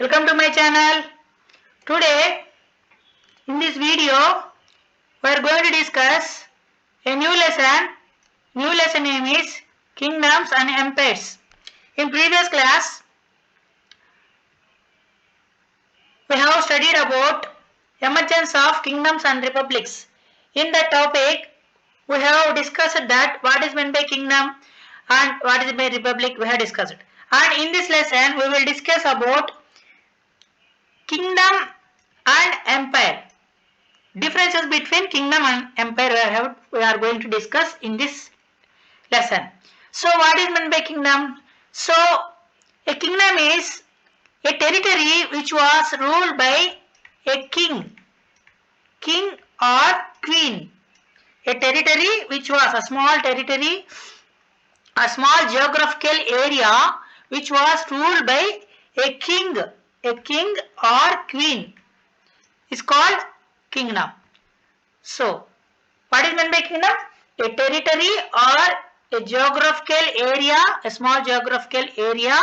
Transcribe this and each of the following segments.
Welcome to my channel. Today in this video we are going to discuss a new lesson. New lesson name is Kingdoms and Empires. In previous class we have studied about emergence of kingdoms and republics. In that topic we have discussed that what is meant by kingdom and what is by republic we have discussed. And in this lesson we will discuss about kingdom and empire. Differences between kingdom and empire we are going to discuss in this lesson. So what is meant by kingdom? So a kingdom is a territory which was ruled by a king or queen. A territory which was a small territory, a small geographical area which was ruled by a king or queen is called kingdom. So, what is meant by kingdom? A territory or a geographical area, a small geographical area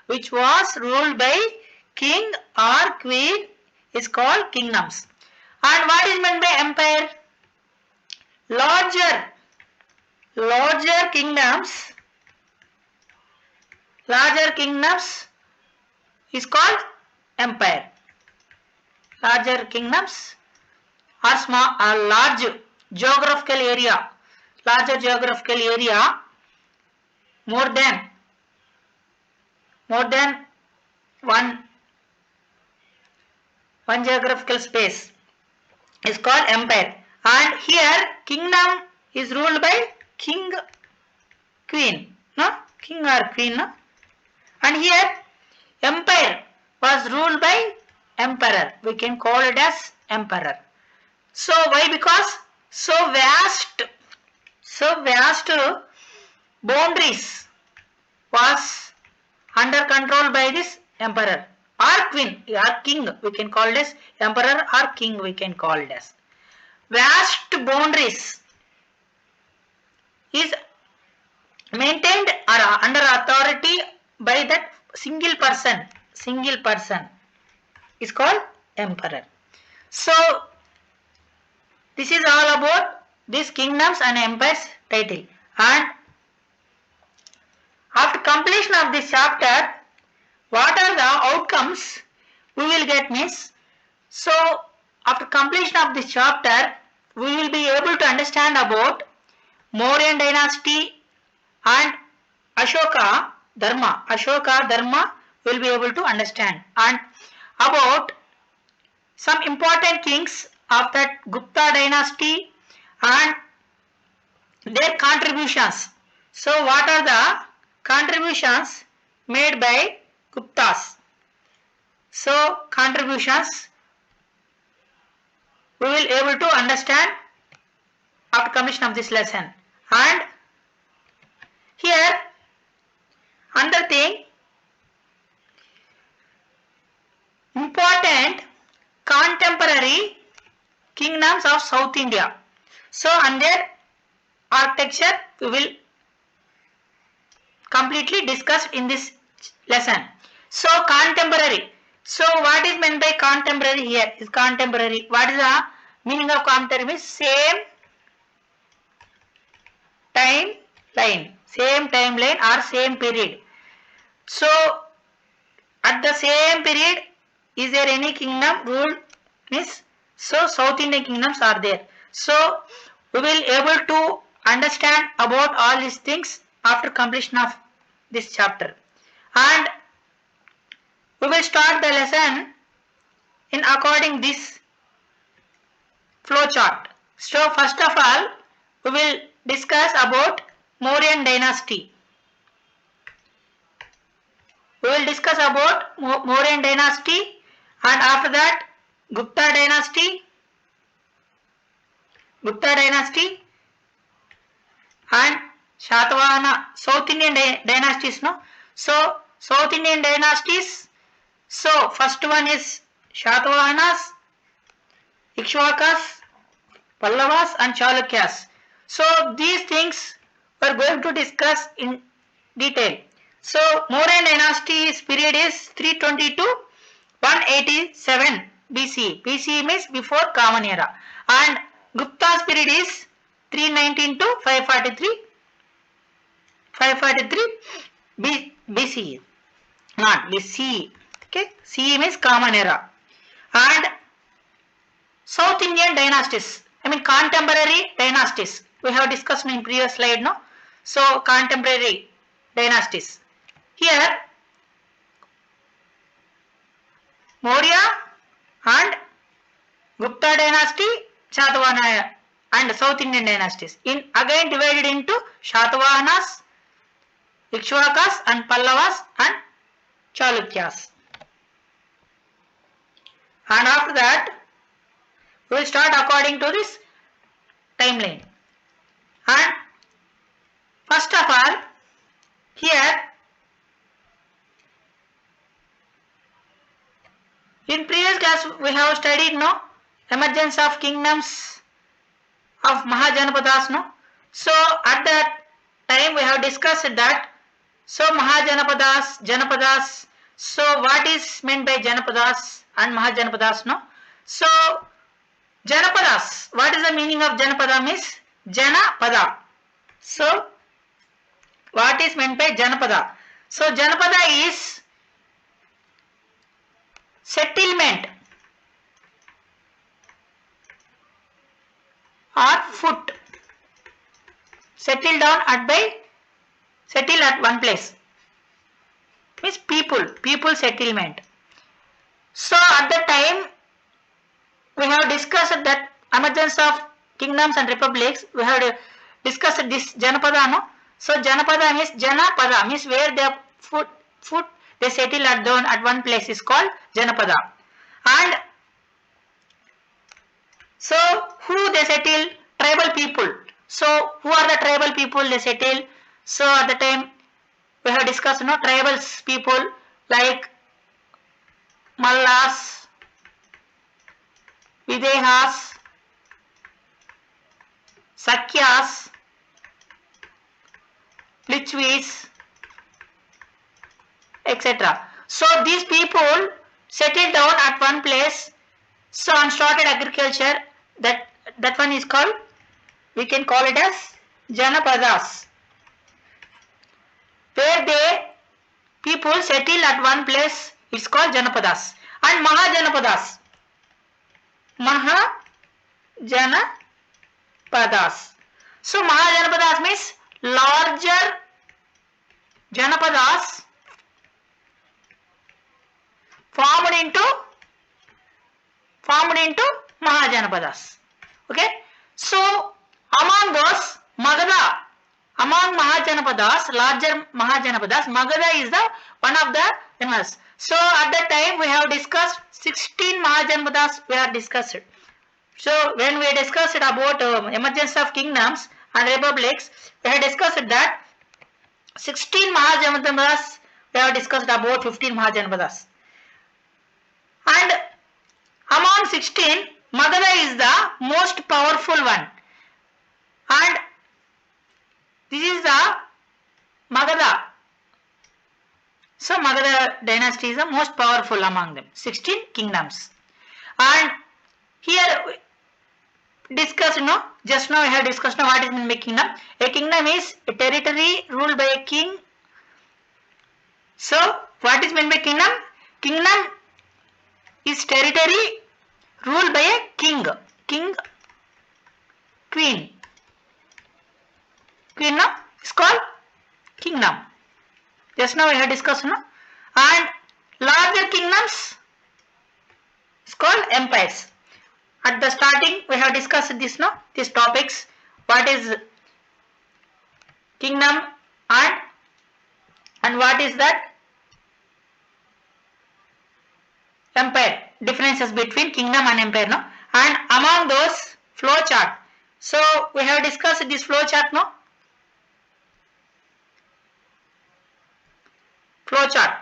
which was ruled by king or queen is called kingdoms. And what is meant by empire? Larger kingdoms is called empire. Larger kingdoms or small or large geographical area, larger geographical area, more than one geographical space is called empire. And here kingdom is ruled by king or queen, no? And here empire was ruled by emperor. We can call it as emperor. So why? Because so vast boundaries was under control by this emperor or queen or king. We can call it as emperor or king. We can call it as vast boundaries is maintained or under authority by that single person is called emperor. So this is all about these kingdoms and empires title. And after completion of this chapter, what are the outcomes we will get means? So after completion of this chapter, we will be able to understand about Mauryan dynasty and Ashoka Dharma will be able to understand, and about some important kings of that Gupta dynasty and their contributions. So what are the contributions made by Guptas? So contributions we will able to understand after completion of this lesson. And here another thing, important contemporary kingdoms of South India. So and their architecture we will completely discuss in this lesson. So contemporary. So what is meant by contemporary here is contemporary. What is the meaning of contemporary? Same timeline or same period. So at the same period, is there any kingdom ruled? So South Indian kingdoms are there. So we will able to understand about all these things after completion of this chapter. And we will start the lesson in according this flow chart. So first of all, we will discuss about Mauryan dynasty. We will discuss about Mauryan dynasty, and after that Gupta dynasty and Shatavahana, South Indian dynasties. No, so South Indian dynasties. So first one is Shatavahanas, Ikshvakas, Pallavas and Chalukyas. So these things we are going to discuss in detail. So Mauryan dynasty's period is 320 to 187 BCE. BCE means before Common Era. And Gupta's period is 319 to 543 BCE. Not BCE. Okay. CE means Common Era. And South Indian dynasties. I mean contemporary dynasties. We have discussed in previous slide, no? So contemporary dynasties. Here Maurya and Gupta dynasty, Shatavahana and South Indian dynasties. Again divided into Shatavahanas, Ikshvakas and Pallavas and Chalukyas. And after that, we will start according to this timeline. And first of all, here in previous class we have studied emergence of kingdoms of Mahajanapadas. So at that time we have discussed that. So Janapadas. So what is meant by Janapadas and Mahajanapadas? So Janapadas, what is the meaning of Janapada means? Janapada. So what is meant by Janapada? So Janapada is settlement or foot. Settle at one place. Means people settlement. So at the time we have discussed that emergence of kingdoms and republics. We have discussed this Janapada. No? So Janapada means Janapada means where the foot they settle at one place is called Janapada. And so who they settle? Tribal people. So who are the tribal people they settle? So at the time we have discussed tribal people like Mallas, Videhas, Sakyas, Lichvis, etc. So these people settled down at one place, so and started agriculture. That one is called, we can call it as Janapadas, where people settle at one place. It's called Janapadas. And Mahajanapadas. So Mahajanapadas means larger Janapadas formed into Mahajanapadas. Okay. So among those among Mahajanapadas, larger Mahajanapadas, Magadha is the one of the famous. So at that time we have discussed 16 Mahajanapadas we have discussed. So when we discussed about emergence of kingdoms and republics, we have discussed that 16 Mahajanapadas, we have discussed about 15 Mahajanapadas. And among 16, Magadha is the most powerful one. And this is the Magadha. So Magadha dynasty is the most powerful among them. 16 kingdoms. And here discuss, just now I have discussed what is meant by kingdom. A kingdom is a territory ruled by a king. So what is meant by kingdom? Kingdom is territory ruled by a king. Queen is called kingdom. Just now we have discussed, and larger kingdoms is called empires. At the starting we have discussed this, these topics. What is kingdom and what is that empire? Differences between kingdom and empire, and among those flow chart. So we have discussed this flow chart, flow chart.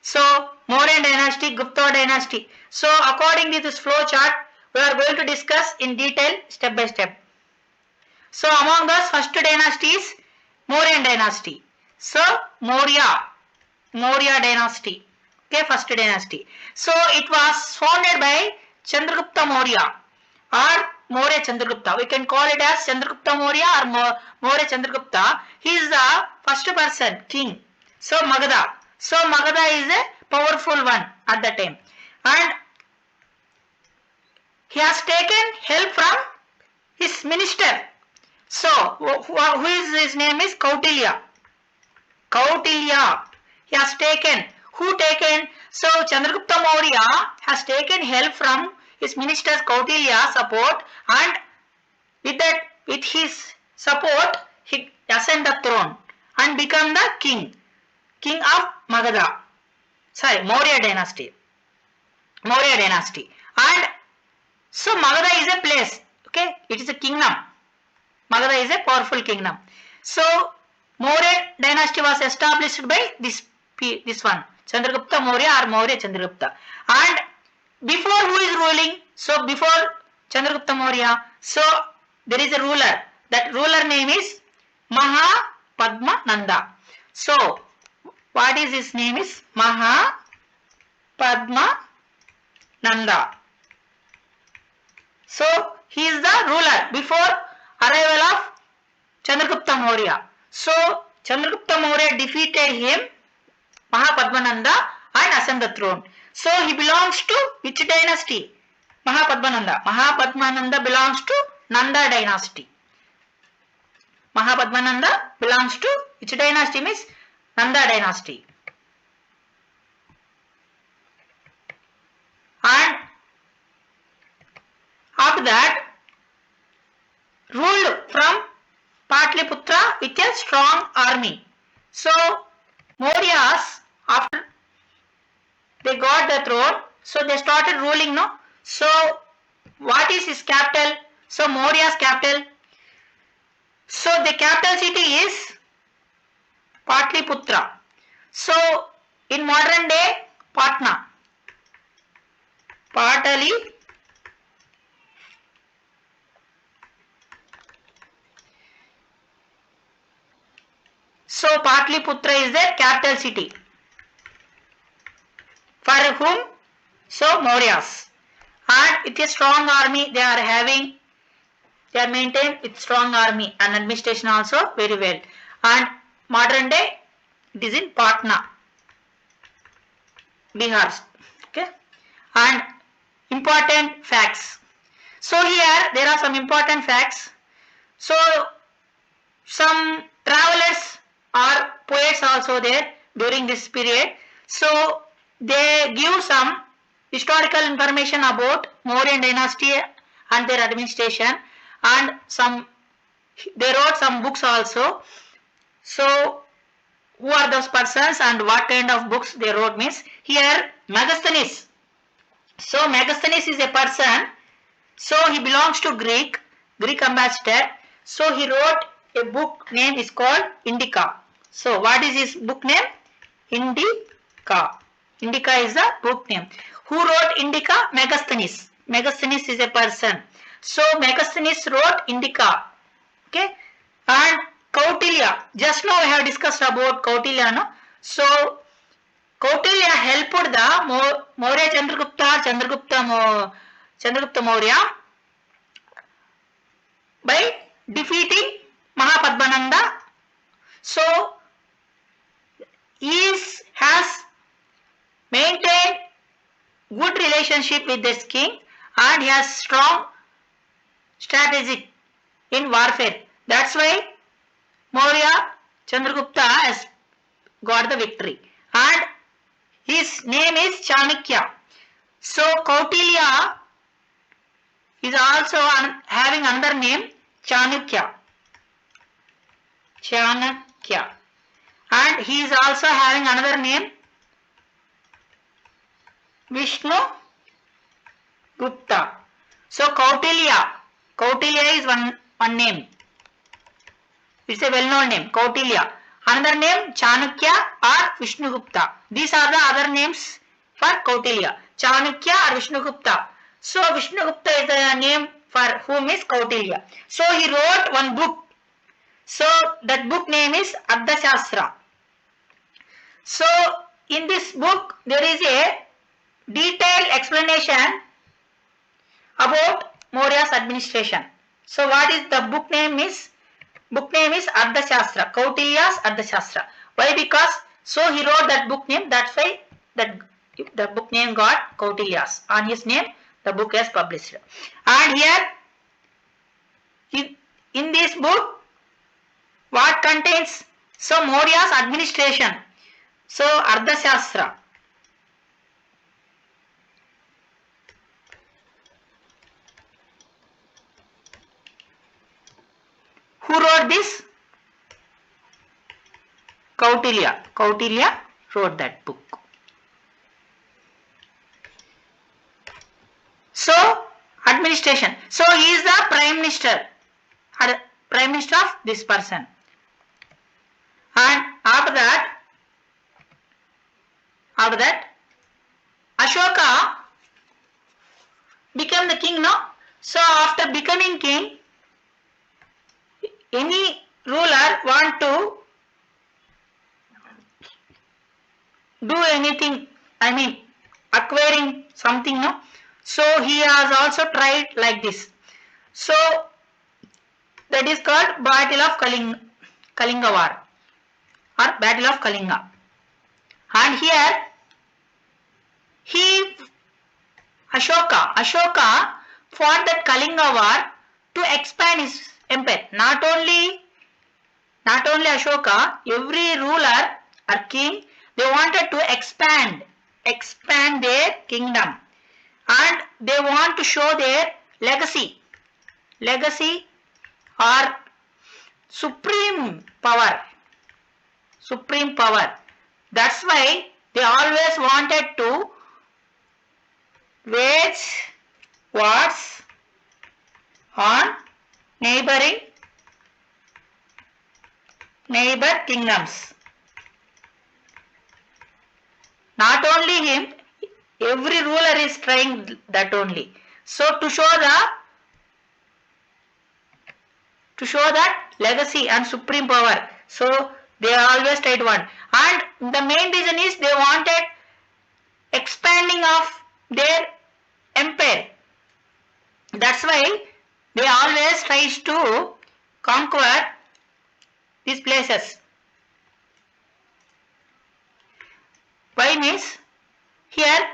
So Mauryan dynasty, Gupta dynasty. So according to this flow chart, we are going to discuss in detail step by step. So among those, first dynasty is Mauryan dynasty. So Maurya dynasty. Okay, first dynasty. So it was founded by Chandragupta Maurya or Maurya Chandragupta. We can call it as Chandragupta Maurya or Maurya Chandragupta. He is the first person, king. So Magadha. So Magadha is a powerful one at that time. And he has taken help from his minister. So who is his name is Kautilya. Kautilya. He has taken. Who taken? So Chandragupta Maurya has taken help from his ministers Kautilya support, and with his support he ascend the throne and become the king of Magadha. Sorry, Maurya dynasty. And so Magadha is a place. Okay, it is a kingdom. Magadha is a powerful kingdom. So Maurya dynasty was established by this one, Chandragupta Maurya or Maurya Chandragupta. And before who is ruling? So before Chandragupta Maurya, so there is a ruler. That ruler name is Mahapadmananda. So what is his name is Mahapadmananda. So he is the ruler before arrival of Chandragupta Maurya. So Chandragupta Maurya defeated him, Mahapadmananda, and ascended the throne. So he belongs to which dynasty? Mahapadmananda. Mahapadmananda belongs to Nanda dynasty. Mahapadmananda belongs to which dynasty? Means Nanda dynasty. And after that ruled from Patliputra with a strong army. So Mauryas, after they got the throne, so they started ruling, no? So what is his capital? So Maurya's capital. So the capital city is Patliputra. So in modern day Patna. Patali. So Patliputra is the capital city. For whom? So Mauryas. And with a strong army they are having, they are maintained with strong army and administration also very well. And modern day it is in Patna, Bihar. Okay. And important facts. So here there are some important facts. So some travelers or poets also there during this period. So they give some historical information about Mauryan dynasty and their administration, and they wrote some books also. So who are those persons and what kind of books they wrote means here Megasthenes. So Megasthenes is a person. So he belongs to Greek ambassador. So he wrote a book name is called Indica. So what is his book name? Indica. Indica is the book name. Who wrote Indica? Megasthenes. Megasthenes is a person. So Megasthenes wrote Indica. Okay. And Kautilya. Just now we have discussed about Kautilya. No? So Kautilya helped the Maurya Chandragupta Maurya by defeating Mahapadmananda. So he has maintained good relationship with this king and he has strong strategy in warfare. That's why Maurya Chandragupta has got the victory. And his name is Chanakya. So Kautilya is also having another name Chanakya. Chanakya. And he is also having another name Vishnu Gupta. So Kautilya is one name. It's a well-known name, Kautilya. Another name Chanakya or Vishnu Gupta. These are the other names for Kautilya. Chanakya or Vishnu Gupta. So Vishnu Gupta is the name for whom is Kautilya. So he wrote one book. So that book name is Ardhashastra. So in this book there is a detailed explanation about Maurya's administration. So what is the book name is? Book name is Ardhashastra, Kautilya's Ardhashastra. Why? Because so he wrote that book name, that's why that the book name got Kautilya's. On his name the book is published. And here in this book what contains? So Maurya's administration. So Ardhashastra. Who wrote this? Kautilya. Kautilya wrote that book. So administration. So he is the prime minister. Prime minister of this person. And after that Ashoka became the king, no? So after becoming king, any ruler want to do anything, I mean acquiring something, no? So he has also tried like this. So that is called Battle of Kalinga War or Battle of Kalinga. And here Ashoka fought that Kalinga War to expand his empire. Not only Ashoka, every ruler or king, they wanted to expand their kingdom, and they want to show their legacy or supreme power. That's why they always wanted to wage wars on neighbor kingdoms. Not only him, every ruler is trying that only. So to show that legacy and supreme power. So they always tried one. And the main reason is they wanted expanding of their empire. That's why they always tries to conquer these places. Why means here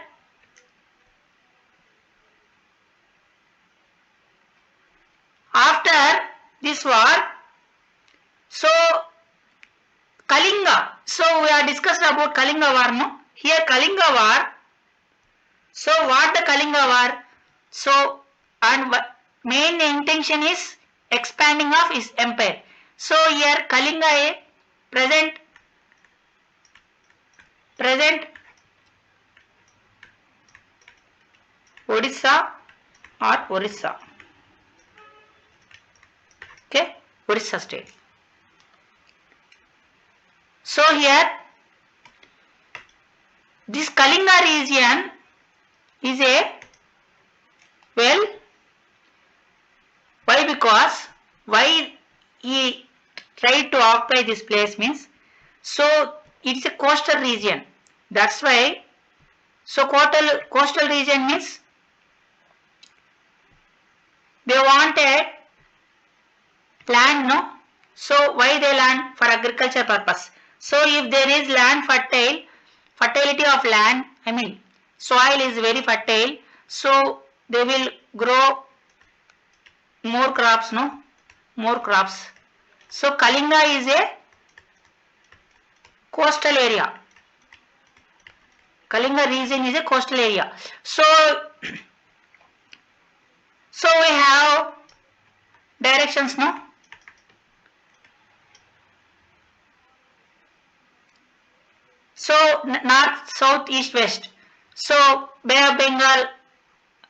after this war, so Kalinga, so we are discussed about Kalinga War, no? Here Kalinga War, so what the Kalinga War? So and main intention is expanding of his empire. So here Kalinga is present Odisha or Orissa. Okay, Orissa state. So here this Kalinga region is a well, why? Because why he tried to occupy this place means, so it's a coastal region. That's why. So coastal region means they wanted land, no? So why they land? For agriculture purpose. So if there is land fertility of land, I mean soil is very fertile, so they will grow more crops, no? More crops. So Kalinga is a coastal area. Kalinga region is a coastal area. So we have directions, no? So north, south, east, west. So Bay of Bengal,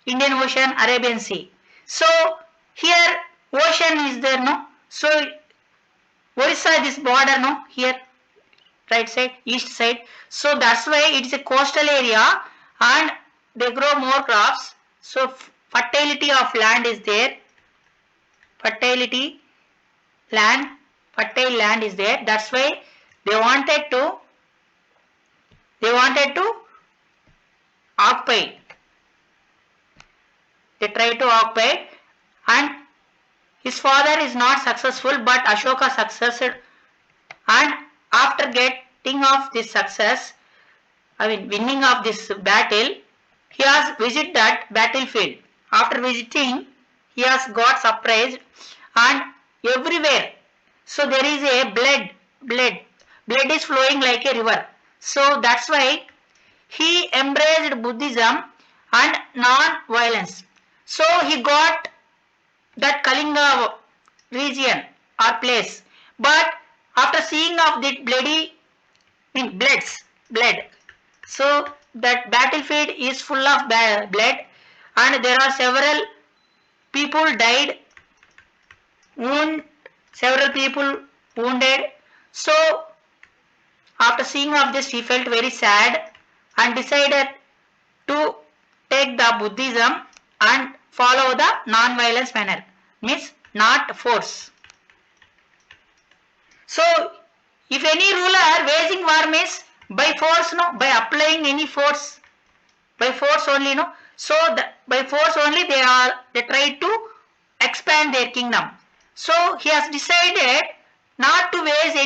Indian Ocean, Arabian Sea. So here ocean is there, no? So Orissa this border, no? Here right side, east side. So that's why it is a coastal area and they grow more crops. So fertility of land is there. Fertile land is there. That's why they wanted to They wanted to occupy. They tried to occupy, and his father is not successful, but Ashoka succeeded, and after getting of this success, winning of this battle, he has visited that battlefield. After visiting, he has got surprised, and everywhere, so there is a blood is flowing like a river. So that's why he embraced Buddhism and non-violence. So he got that Kalinga region or place. But after seeing of the blood, so that battlefield is full of blood, and there are several people died, several people wounded. So after seeing of this, he felt very sad and decided to take the Buddhism and follow the non-violence manner, means not force. So if any ruler waging war means by force, no, by applying any force, by force only, no. So by force only they try to expand their kingdom. So he has decided not to wage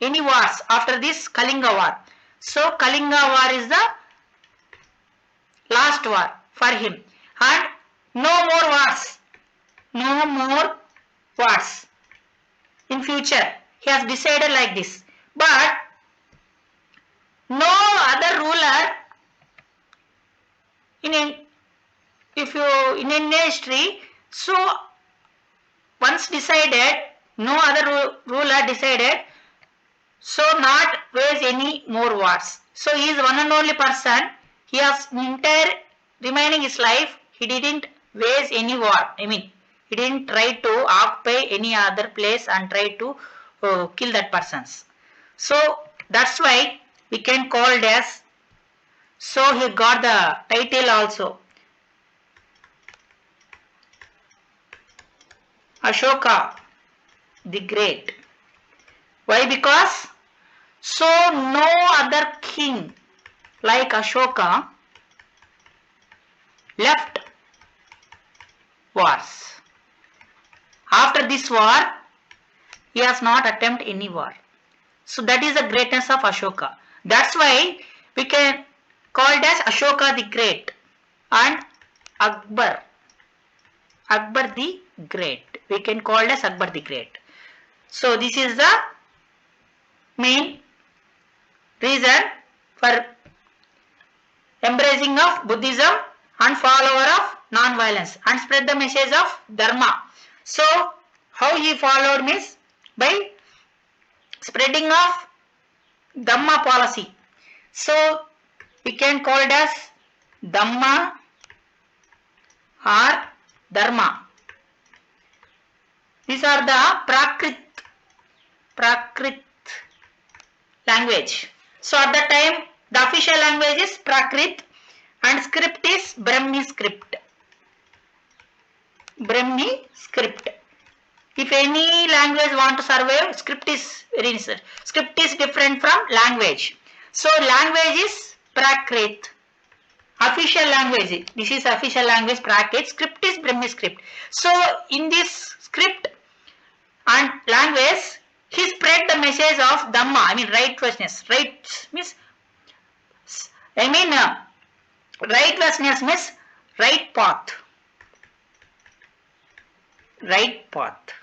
any wars after this Kalinga war. So Kalinga war is the last war for him, and no more wars in future. He has decided like this. But no other ruler in Indian history, so once decided, no other ruler decided, so not wage any more wars. So he is one and only person. He has entire remaining his life, he didn't wage any war. He didn't try to occupy any other place and try to kill that persons. So that's why we can call it as. So he got the title also, Ashoka the Great. Why? Because so no other king like Ashoka left wars. After this war, he has not attempted any war. So that is the greatness of Ashoka. That's why we can call it as Ashoka the Great and Akbar the Great. We can call it as Akbar the Great. So this is the main reason for embracing of Buddhism and follower of non-violence and spread the message of Dharma. So how he followed means by spreading of Dhamma policy. So we can call it as Dhamma or Dharma. These are the Prakrit language. So at the time the official language is Prakrit and script is Brahmi script. Brahmi script. If any language want to survive, script is very necessary. Script is different from language. So language is Prakrit. Official language. This is official language Prakrit. Script is Brahmi script. So in this script and language, he spread the message of Dhamma. Righteousness. Righteousness means right path. Right path.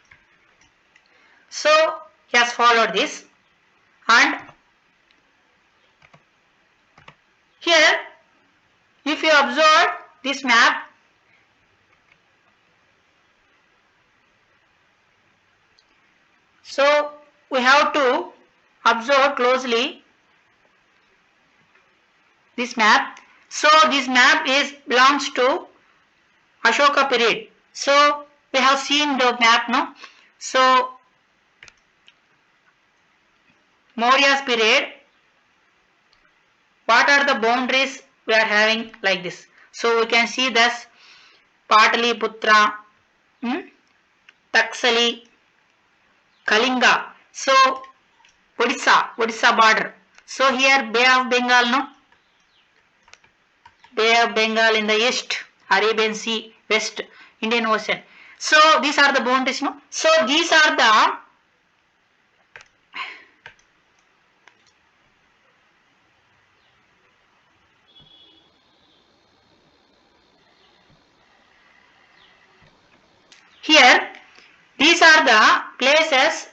So he has followed this, and here if you observe this map, so we have to observe closely this map. So this map belongs to Ashoka period. So we have seen the map now. So Maurya's period, what are the boundaries we are having like this? So we can see this Pataliputra, Taksali, Kalinga. So Odisha border. So here Bay of Bengal, no? Bay of Bengal in the east, Arabian Sea, west, Indian Ocean. So these are the boundaries, no? So these are the here these are the places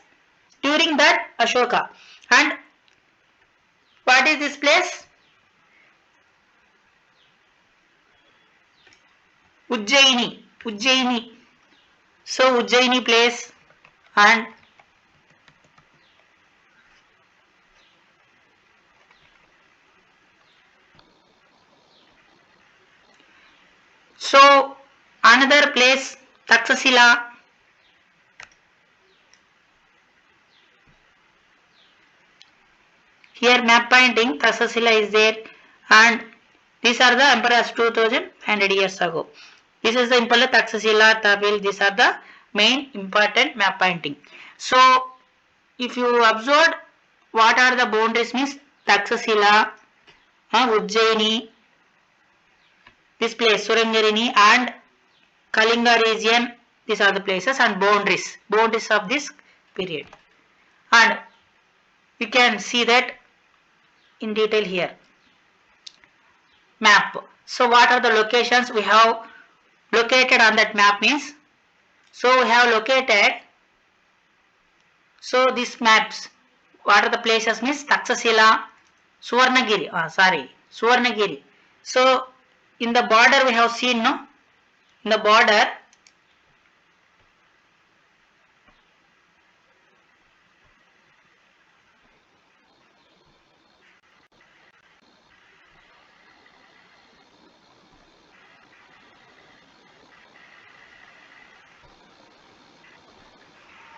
during that Ashoka. And what is this place? Ujjaini. So Ujjaini place, and so another place Taxila. Here map pointing Taxila is there, and these are the emperors 2500 years ago. This is the Impala, Taxila, Tabil. These are the main important map pointing. So if you observe what are the boundaries means Taxila, Ujjaini, this place Surangirini and Kalinga region. These are the places and boundaries of this period, and you can see that in detail here. Map. So what are the locations we have located on that map means? So we have located. So these maps, what are the places means Taxila, Suvarnagiri. Suvarnagiri. So in the border we have seen, no? In the border.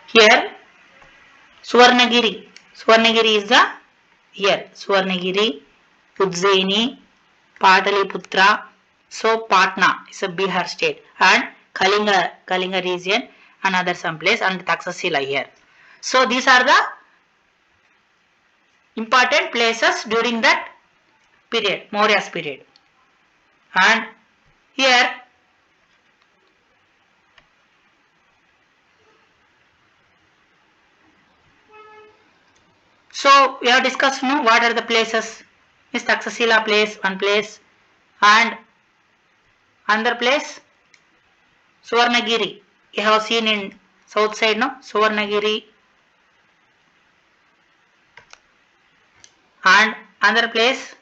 Here Suvarnagiri is the here Suvarnagiri, Ujjaini, Pataliputra. So Patna is a Bihar state, and Kalinga region, another some place, and Taxila here. So these are the important places during that period, Maurya's period. And here so we have discussed, no, what are the places. Is Taxila place, one place, and another place Suvarnagiri. You have seen in south side, no? Suvarnagiri, and another place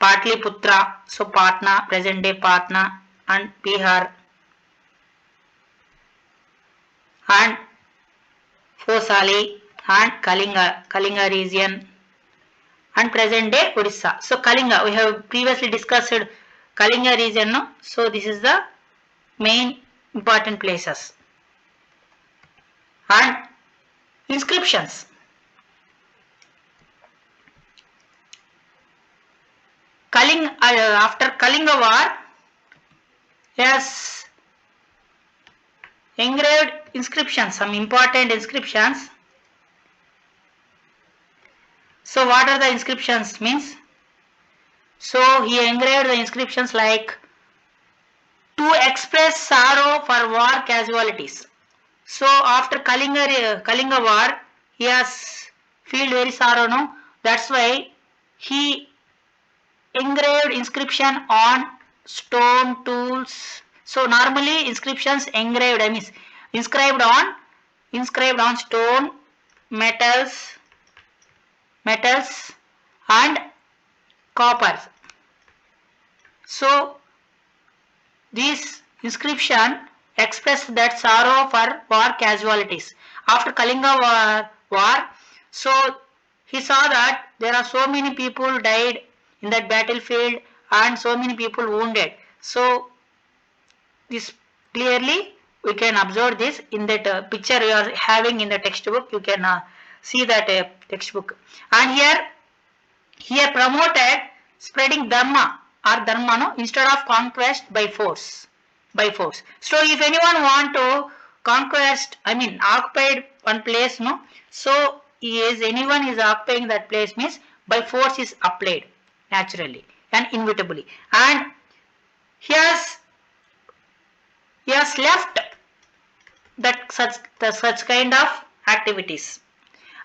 Patliputra. So Patna, present day Patna, and Bihar, and Fosali, and Kalinga region, and present day Odisha. So Kalinga, we have previously discussed Kalinga region, no? So this is the main important places. And inscriptions. After Kalinga war, yes, engraved inscriptions, some important inscriptions. So what are the inscriptions means? So he engraved the inscriptions like to express sorrow for war casualties. So after Kalinga war, he has felt very sorrow, no? That's why he engraved inscription on stone tools. So normally inscriptions engraved, I mean inscribed on stone, metals and coppers. So this inscription expressed that sorrow for war casualties. After Kalinga war, so he saw that there are so many people died in that battlefield and so many people wounded. So this clearly we can observe this in that picture you are having in the textbook. You can see that textbook. And here promoted spreading dharma no, instead of conquest by force. So if anyone want to conquest, I mean occupied one place, no, so anyone is occupying that place means by force is applied naturally and inevitably, and he has left that such kind of activities.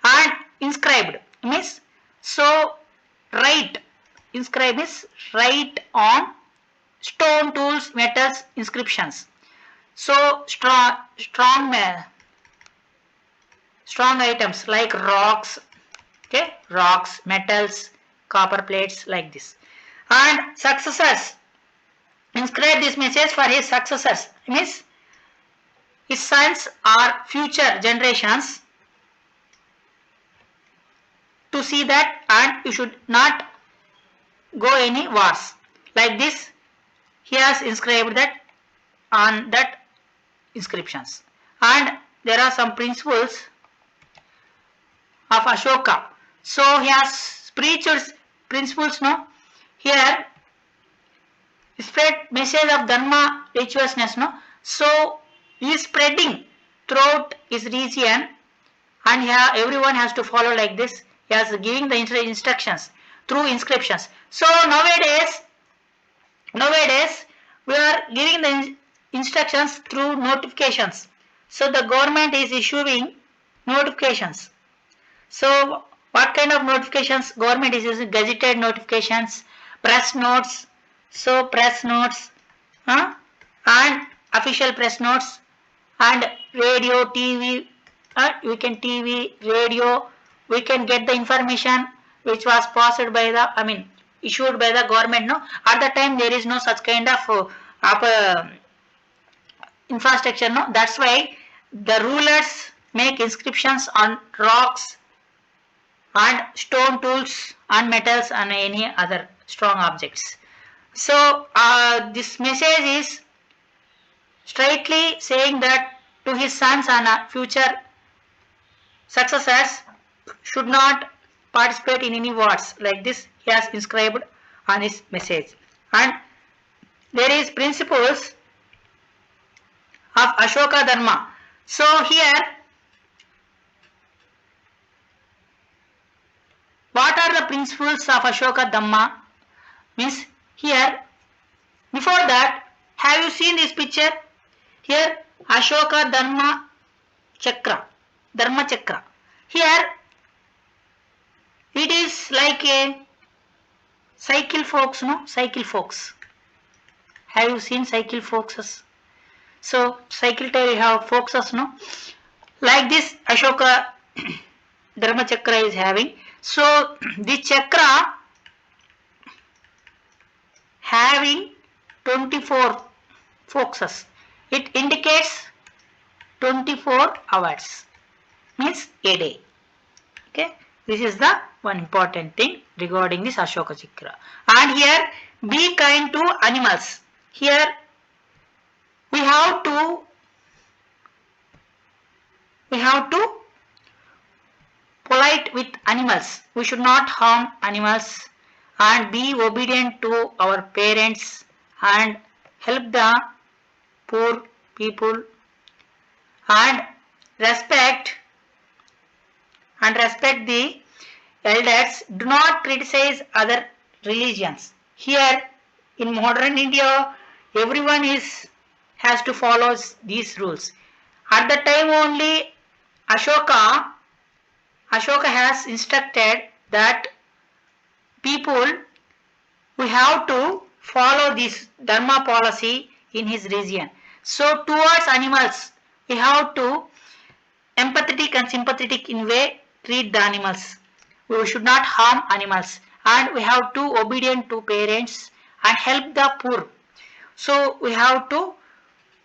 And inscribed means, so write, inscribe is write on stone, tools, metals, inscriptions. So strong items like rocks, okay, rocks, metals, copper plates, like this. And successors, inscribe this message for his successors, means his sons or future generations to see that, and you should not go any wars. Like this, he has inscribed that on that inscriptions. And there are some principles of Ashoka. So he has spiritual principles, no? Here, spread message of Dharma, righteousness, no? So he is spreading throughout his region, and here everyone has to follow like this. He is giving the instructions through inscriptions. So nowadays we are giving the instructions through notifications. So the government is issuing notifications. So what kind of notifications government is using? Gazetted notifications, press notes. So press notes, and official press notes, and radio, TV, TV, radio. We can get the information which was passed by the, issued by the government. No, at the time there is no such kind of infrastructure. No, that's why the rulers make inscriptions on rocks and stone tools and metals and any other strong objects. So this message is straightly saying that to his sons and future successors should not participate in any wars. Like this, he has inscribed on his message. And there is principles of Ashoka Dharma. So here, what are the principles of Ashoka Dhamma? Means here, before that, have you seen this picture? Here, Ashoka Dharma Chakra. Dharma Chakra. Here, it is like a cycle forks, no? Cycle forks. Have you seen cycle forks? So, cycle tire you have forks, no? Like this, Ashoka Dharma Chakra is having. So, the chakra having 24 forks. It indicates 24 hours. Means a day. Okay. This is the one important thing regarding this Ashoka Chakra. And here, be kind to animals. Here, we have to polite with animals. We should not harm animals and be obedient to our parents and help the poor people and respect the elders. Do not criticize other religions. Here in modern India, everyone has to follow these rules. At the time only, Ashoka has instructed that people, we have to follow this Dharma policy in his region. So towards animals, we have to empathetic and sympathetic in way treat the animals. We should not harm animals, and we have to obedient to parents and help the poor. So we have to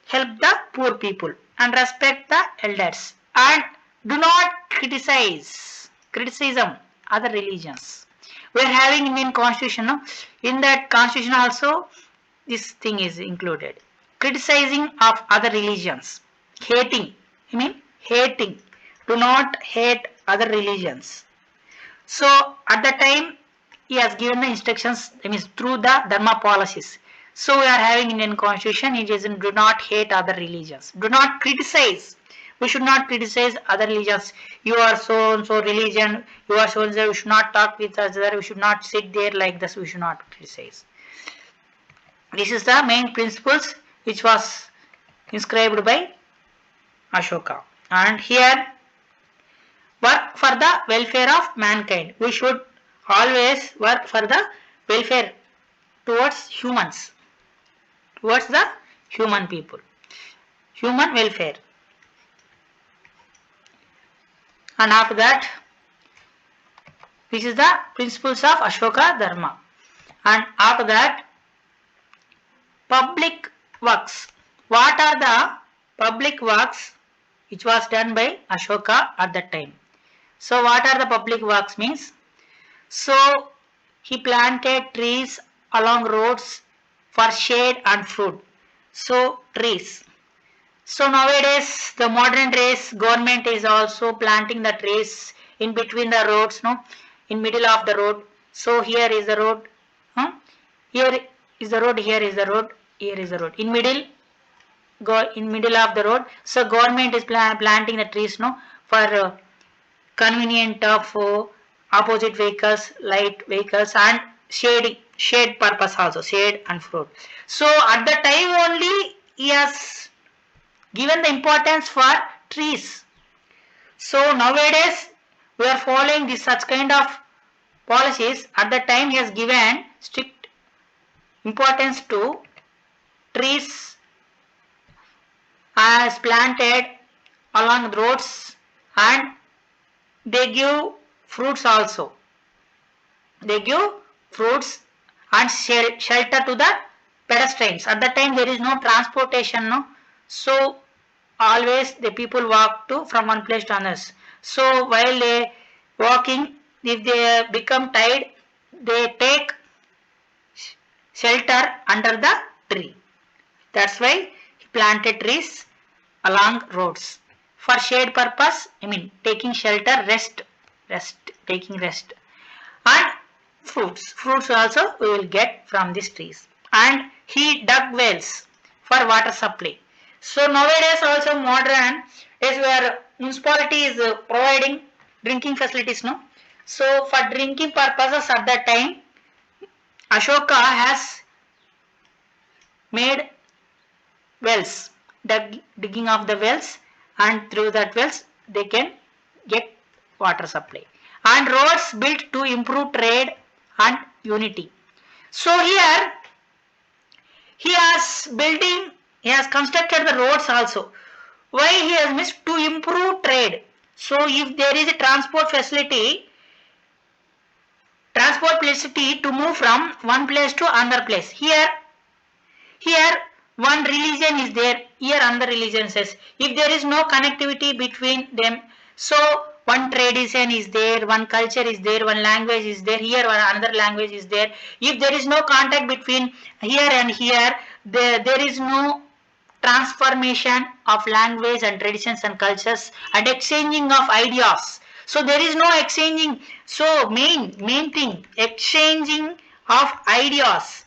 help the poor people and respect the elders and do not criticism other religions. We are having Indian constitution, no? In that constitution also this thing is included. Criticizing of other religions, hating. Hating. Do not hate other religions. So at the time he has given the instructions, through the Dharma policies. So we are having Indian constitution. It is do not hate other religions. Do not criticize. We should not criticize other religions. You are so and so religion, you are so and so, we should not talk with other, we should not sit there like this, we should not criticize. This is the main principles which was inscribed by Ashoka. And here, work for the welfare of mankind. We should always work for the welfare towards humans, towards the human people, human welfare. And after that, this is the principles of Ashoka Dharma. And after that, public works. What are the public works which was done by Ashoka at that time? So what are the public works means? So he planted trees along roads for shade and fruit. So trees. So nowadays the modern days government is also planting the trees in between the roads, no, in middle of the road. So here is the road, here is the road, here is the road, here is the road. In middle of the road. So government is planting the trees, no, for convenient of opposite vehicles, light vehicles, and shade purpose also, shade and fruit. So at the time only he has given the importance for trees. So nowadays we are following this such kind of policies. At the time he has given strict importance to trees as planted along the roads, and they give fruits also. They give fruits and shelter to the pedestrians. At that time there is no transportation, no. So always the people walk to from one place to another. So while they walking, if they become tired, they take shelter under the tree. That's why he planted trees along roads for shade purpose. I mean taking shelter, taking rest, and fruits also we will get from these trees. And he dug wells for water supply. So nowadays also modern is where municipality is providing drinking facilities, no. So for drinking purposes at that time Ashoka has made wells, digging of the wells, and through that wells they can get water supply, and roads built to improve trade and unity. So here he has constructed the roads also. Why he has missed? To improve trade. So if there is a transport facility to move from one place to another place, here one religion is there, here another religion says. If there is no connectivity between them, so one tradition is there, one culture is there, one language is there, here another language is there. If there is no contact between here and here, there is no transformation of language and traditions and cultures and exchanging of ideas. So there is no exchanging. So main thing, exchanging of ideas,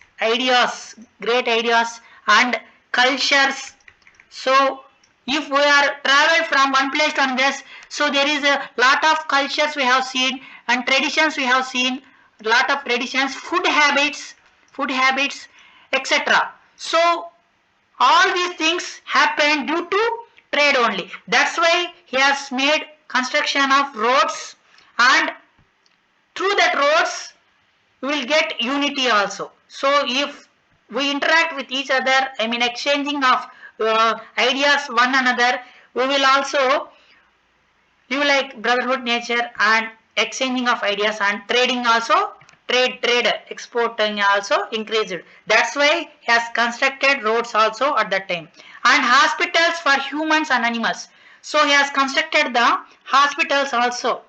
great ideas and cultures. So if we are traveled from one place to another, so there is a lot of cultures we have seen and traditions we have seen, lot of traditions, food habits, etc. So all these things happen due to trade only. That's why he has made construction of roads, and through that roads we will get unity also. So if we interact with each other, I mean exchanging of ideas one another, we will also live like brotherhood nature and exchanging of ideas, and trading also, trade exporting also increased. That's why he has constructed roads also at that time, and hospitals for humans and animals. So he has constructed the hospitals also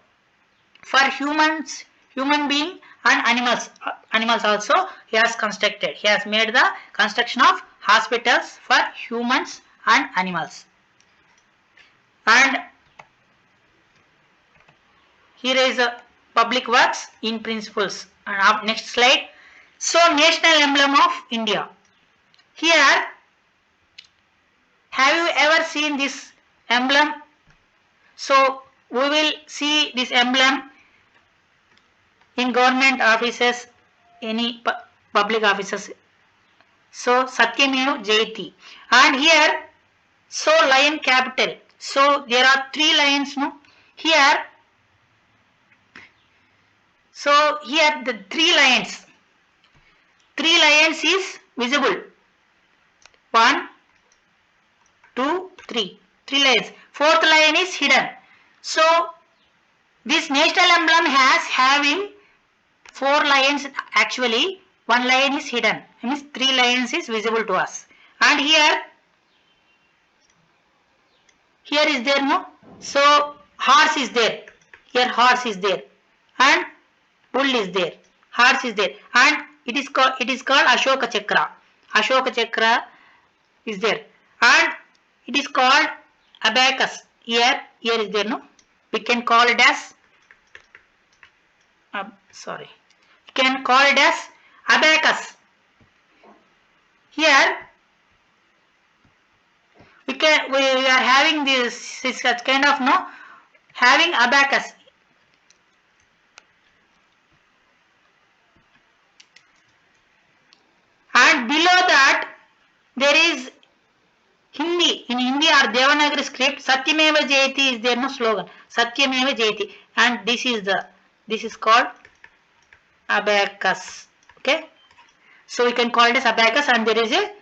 for humans, human being and animals also he has constructed. He has made the construction of hospitals for humans and animals. And here is a public works in principles. And next slide. So national emblem of India. Here, have you ever seen this emblem So we will see this emblem in government offices, any public offices. So Satyameva Jayati. And here, so lion capital. So there are 3 lions, no? Here, so here the 3 lions. 3 lions is visible. 1, 2, 3. 3 lions. 4th lion is hidden. So this national emblem has having 4 lions actually. 1 lion is hidden. Means 3 lions is visible to us. And here is there, no? So horse is there. Here horse is there. And bull is there. Horse is there. And it is called Ashoka Chakra. Ashoka Chakra is there. And it is called abacus. Here is there, no? We can call it as we can call it as abacus. Here we are having this kind of, no, having abacus. And below that there is Hindi. In Hindi or Devanagari script, Satyameva Jayati is there, no, slogan. Satyameva Jayati. And this is called abacus. Okay. So we can call it as abacus, and there is a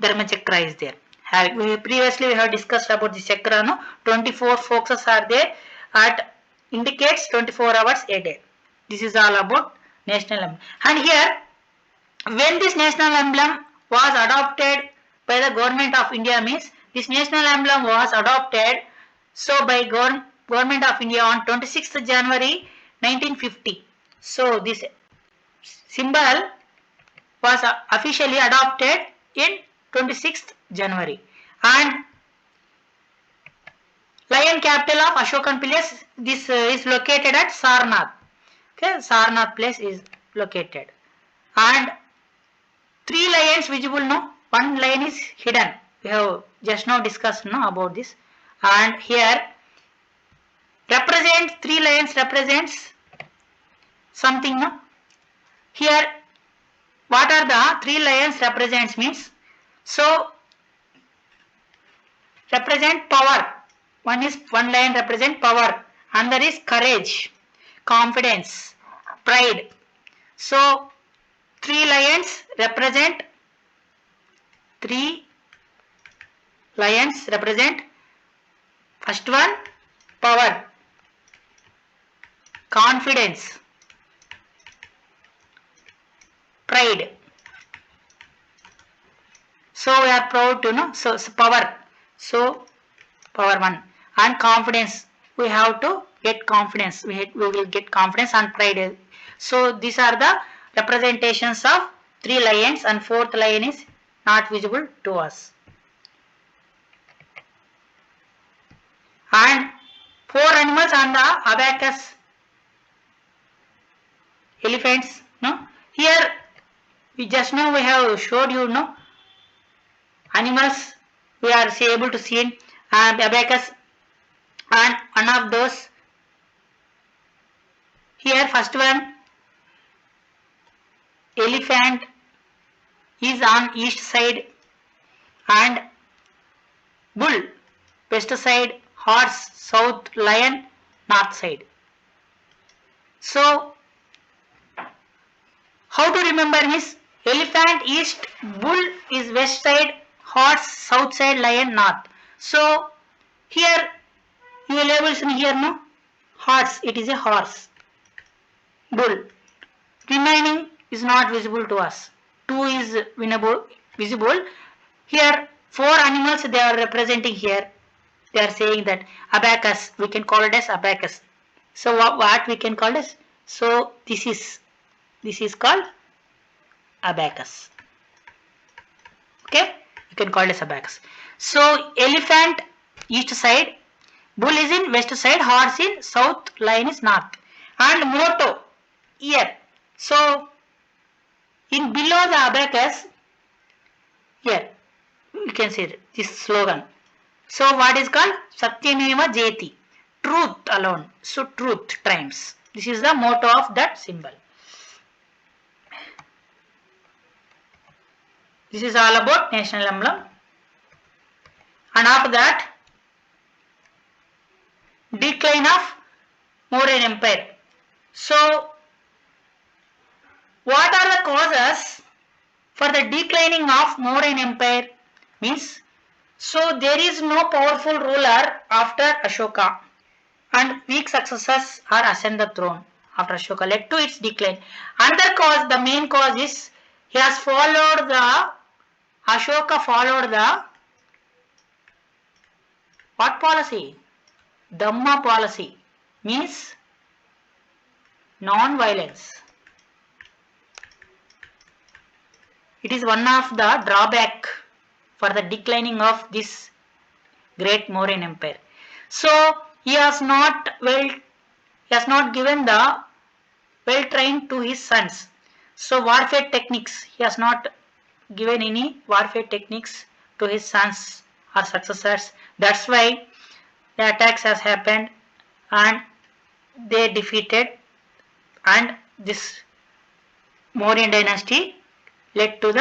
Dharma Chakra is there. Previously we have discussed about this chakra, no? 24 focuses are there, at indicates 24 hours a day. This is all about national emblem. And here, when this national emblem was adopted by the government of India, means this national emblem was adopted so by government of India on 26th January 1950. So this symbol was officially adopted in 26th January. And lion capital of Ashokan place, this is located at Sarnath. Okay, Sarnath place is located. And 3 lions visible, no? 1 lion is hidden. We have just now discussed, no, about this. And here 3 lions represents something, no? Here what are the 3 lions represents means, so represent power. One lion represent power, another is courage, confidence, pride. So 3 lions represent first one power, confidence, pride. So we are proud to know. So power. So power 1, and confidence. We have to get confidence. We will get confidence and pride. So these are the representations of 3 lions, and 4th lion is not visible to us. And 4 animals on the abacus. Elephants, no? Here we just now we have showed you, no, animals we are able to see abacus, and one of those here, first one elephant is on east side, and bull west side, horse south, lion north side. So how to remember is elephant east, bull is west side, horse south side, lion north. So here you will able to see here, no, horse, it is a horse, bull, remaining is not visible to us. 2 is visible. Here 4 animals they are representing here. They are saying that abacus, we can call it as abacus. So what we can call this? So this is called abacus. Okay, you can call it as abacus. So elephant east side, bull is in west side, horse in south, lion is north. And motto here. So in below the abacus, here you can see this slogan. So what is called Satyameva Jayati, truth alone. So truth triumphs. This is the motto of that symbol. This is all about national emblem. And after that, decline of Mauryan Empire. So what are the causes for the declining of Mauryan Empire? Means, so there is no powerful ruler after Ashoka, and weak successors are ascend the throne after Ashoka, led to its decline. Another cause, the main cause is he has followed the Ashoka followed the what policy? Dhamma policy, means non-violence. It is one of the drawback for the declining of this great Mauryan Empire. So he has not given the well trained to his sons. So warfare techniques, he has not given any warfare techniques to his sons or successors. That's why the attacks has happened and they defeated, and this Mauryan dynasty led to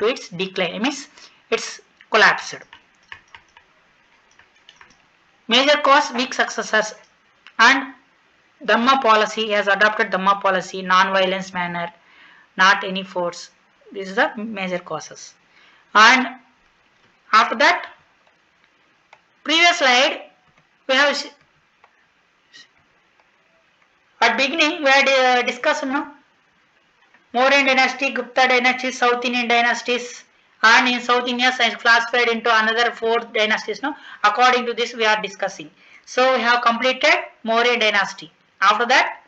its decline. It means it's collapsed. Major cause, weak successors, and Dhamma policy. He has adopted Dhamma policy, non-violence manner, not any force. This is the major causes. And after that, previous slide we have at beginning we had discussed Mauryan dynasty, Gupta dynasty, South Indian dynasties, and in South India is classified into another 4 dynasties. According to this we are discussing. So we have completed Mauryan dynasty. After that,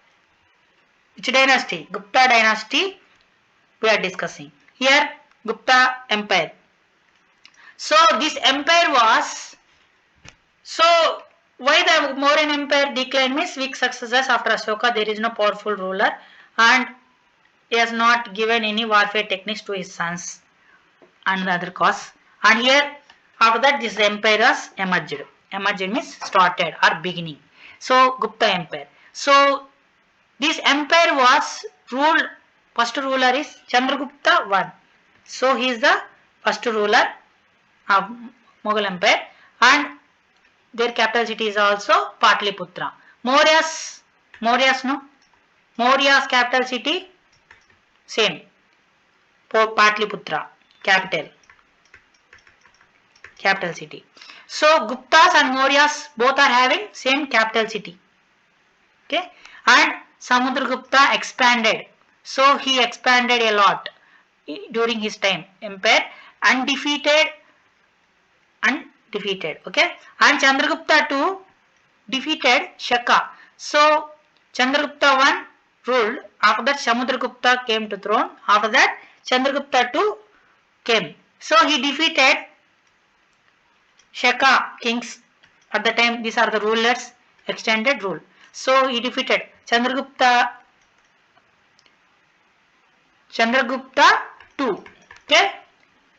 which dynasty? Gupta dynasty we are discussing. Here Gupta empire. So this empire was, so why the Mauryan empire declined means weak successors after Ashoka, there is no powerful ruler, and he has not given any warfare techniques to his sons, and the other cause. And here after that this empire has emerged. Emerged means started or beginning. So Gupta empire. So this empire was ruled, first ruler is Chandragupta I. So he is the first ruler of Mughal empire, and their capital city is also Patliputra. Maurya's capital city same, Patliputra, capital city. So Guptas and Mauryas both are having same capital city. Okay, and Samudragupta expanded. So he expanded a lot during his time. Empire undefeated. Okay, and Chandragupta too defeated Shaka. So Chandragupta I ruled. After that Samudragupta came to throne. After that Chandragupta II came. So he defeated Shaka kings at the time. These are the rulers, extended rule. So he defeated Chandragupta II. Okay,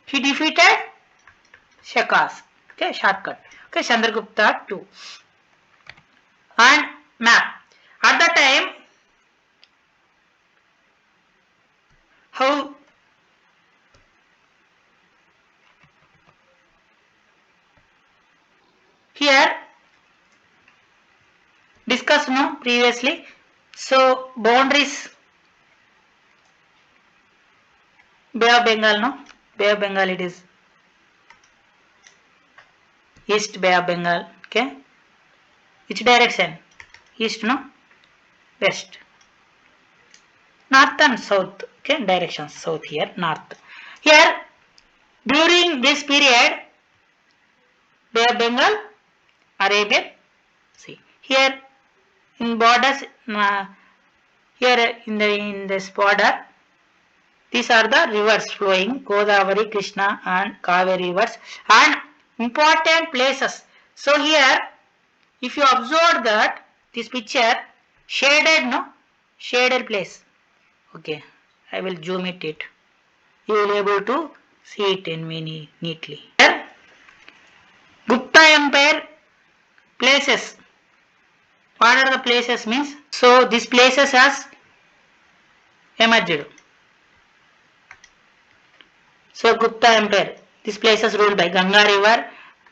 he defeated Shakas. Okay, shortcut. Okay, Chandragupta II. And map. At the time, how here discussed previously. So boundaries, Bay of Bengal, Bay of Bengal it is East Bay of Bengal. Okay, which direction? East, west, north and south. Okay, directions south here, north. Here during this period, Bay of Bengal, Arabian Sea. Here in borders, here in this border, these are the rivers flowing, Godavari, Krishna and Kaveri rivers, and important places. So here, if you observe that this picture shaded place. Okay, I will zoom it. You will be able to see it in neatly. Here, Gupta Places. What are the places means? So these places has emerged. So Gupta Empire. These places ruled by Ganga River,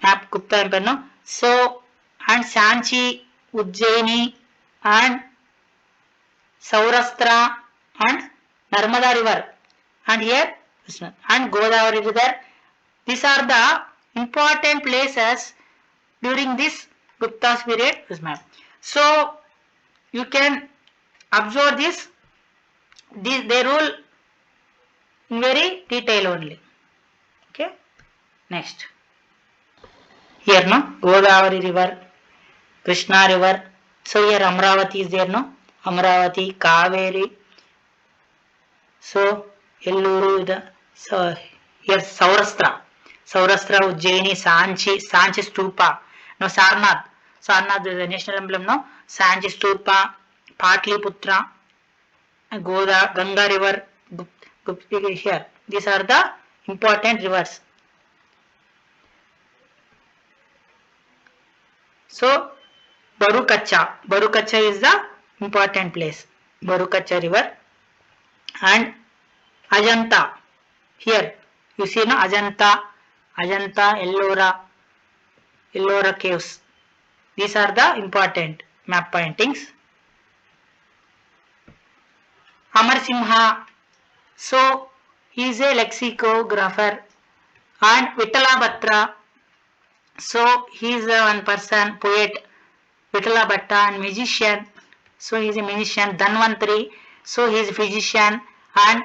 map Gupta Empire. No. So and Sanchi, Ujjaini, and Saurashtra and Narmada River. And here and Godavari River. These are the important places during this Gupta's period. This map. So you can observe this. They rule in very detail only. Okay. Next. Here no Godavari River, Krishna River. So here Amravati is there no Amravati, Kaveri. So Elluru. So here Saurashtra, Ujjaini, Sanchi Stupa. No Sarnath. Sarnath is the national emblem. No Sanchi Stupa, Patliputra, Ganga River. Here these are the important rivers. So Barukacha is the important place. Barukacha River and Ajanta. Here you see no Ajanta, Ellora caves. These are the important map pointings. Amarsimha. So he is a lexicographer. And Vitala Batra. So he is one person, poet. Vitala Bhatta and magician. So he is a magician. Dhanvantari. So he is a physician. And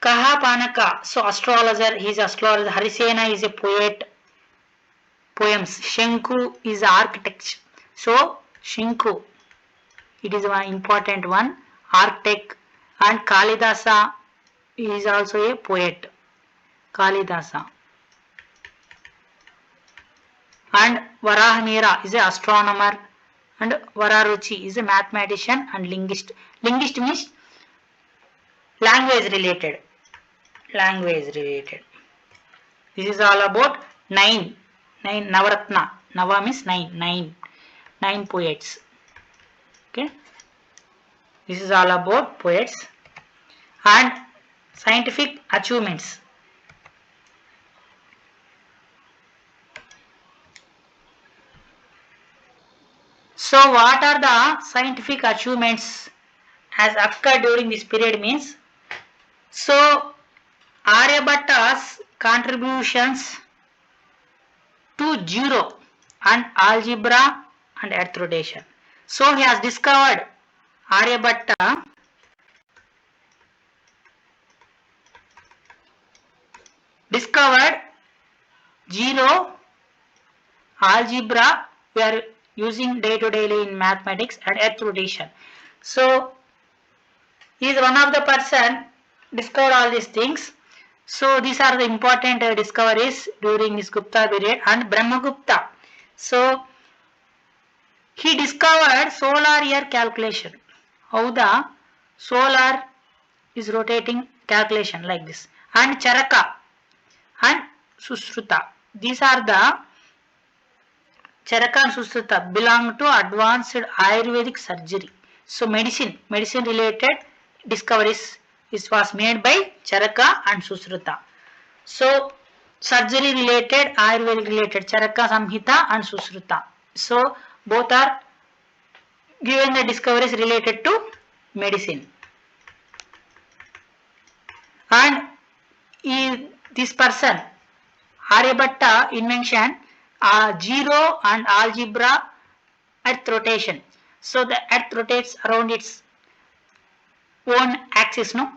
Kahapanaka. So astrologer. He is astrologer. Harisena is a poet. Poems. Shanku is architect. So Shinku. It is one important one. Architect. And Kalidasa is also a poet. Kalidasa. And Varahamira is an astronomer. And Vararuchi is a mathematician and linguist. Linguist means language related. This is all about 9 Navaratna. Nava means 9 poets. Okay. This is all about poets and scientific achievements. So what are the scientific achievements as occurred during this period means? So Aryabhatta's contributions to zero and algebra and earth rotation. So he has discovered Aryabhatta discovered zero, algebra we are using day to day in mathematics and earth rotation. So he is one of the person discovered all these things. So these are the important discoveries during this Gupta period. And Brahmagupta. So he discovered solar year calculation. How the solar is rotating calculation like this. And Charaka and Susruta. These are the Charaka and Susruta belong to advanced Ayurvedic surgery. So medicine related discoveries was made by Charaka and Susruta. So surgery related, Ayurvedic related, Charaka Samhita and Susruta. So both are given the discoveries related to medicine. And this person, Aryabhatta invention zero and algebra earth rotation. So the earth rotates around its own axis, no?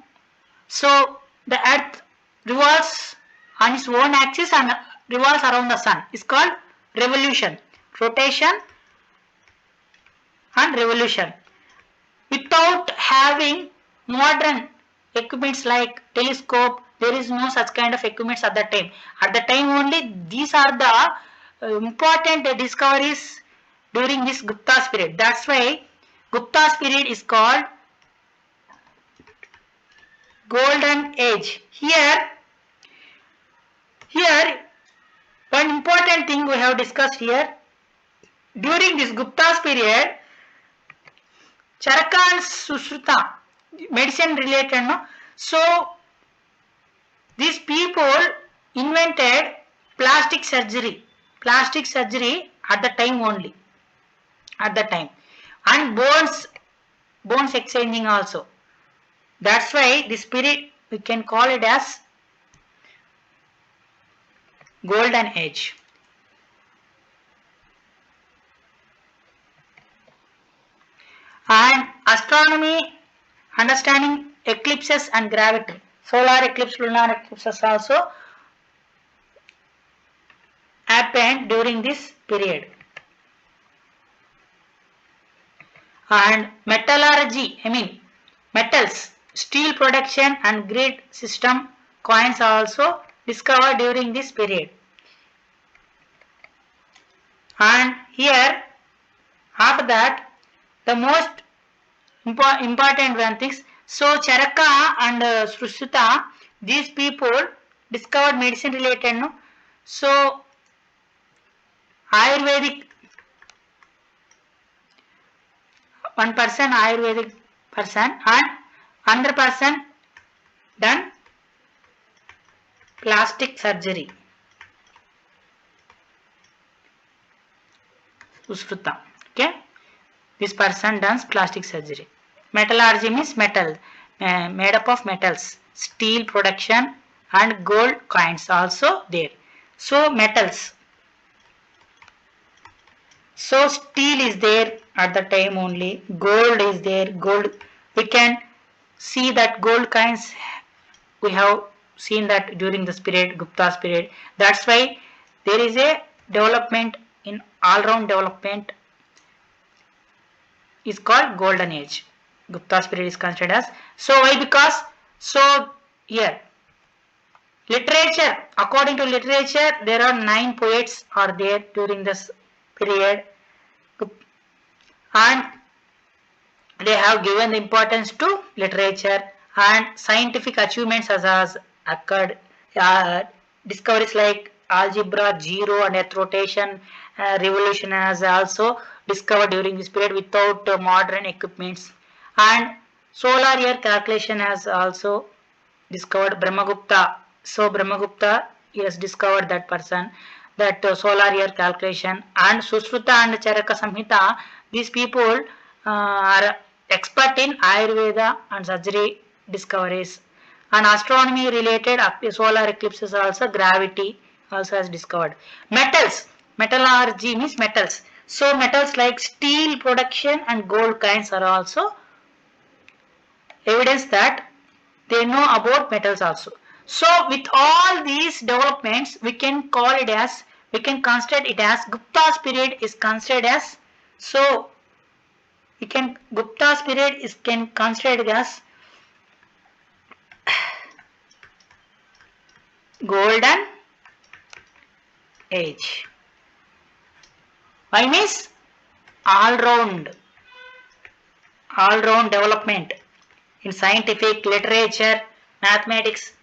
So the earth revolves on its own axis and revolves around the sun. It's called revolution, rotation and revolution. Without having modern equipments like telescope, there is no such kind of equipments at that time. At the time only these are the important discoveries during this Gupta's period. That's why Gupta's period is called Golden Age. Here when one important thing we have discussed here, during this Gupta's period, Charaka and Sushruta, medicine related, no? So these people invented plastic surgery at the time only, and bones exchanging also. That's why this period we can call it as golden age. And astronomy, understanding eclipses and gravity, solar eclipse, lunar eclipses also happened during this period. And metallurgy, metals, steel production and grid system coins are also discovered during this period. And here, after that, the most important one things. So Charaka and Sushruta, these people discovered medicine related, no? So Ayurvedic, one person Ayurvedic person, and another person done plastic surgery. Sushruta, okay? This person does plastic surgery. Metallurgy means metal, made up of metals, steel production and gold coins also there. So metals. So steel is there at the time only, gold is there, gold, we can see that gold coins, we have seen that during this period, Gupta's period. That's why there is a development in all-round development is called golden age. Gupta's period is considered as. So why? Because, so here, literature, according to literature, there are 9 poets are there during this period, and they have given the importance to literature, and scientific achievements as occurred, discoveries like algebra, zero and earth rotation, revolution has also discovered during this period without modern equipments, and solar year calculation has also discovered Brahmagupta. So Brahmagupta has discovered that person, that solar year calculation, and Sushruta and Charaka Samhita, these people are expert in Ayurveda and surgery discoveries, and astronomy related solar eclipses also, gravity also has discovered. Metals, metallurgy means metals. So metals like steel production and gold coins are also evidence that they know about metals also. So with all these developments, we can call it as, we can consider it as Gupta's period is considered as, so we can, Gupta's period is can considered as golden age. Why means all round development in scientific, literature, mathematics,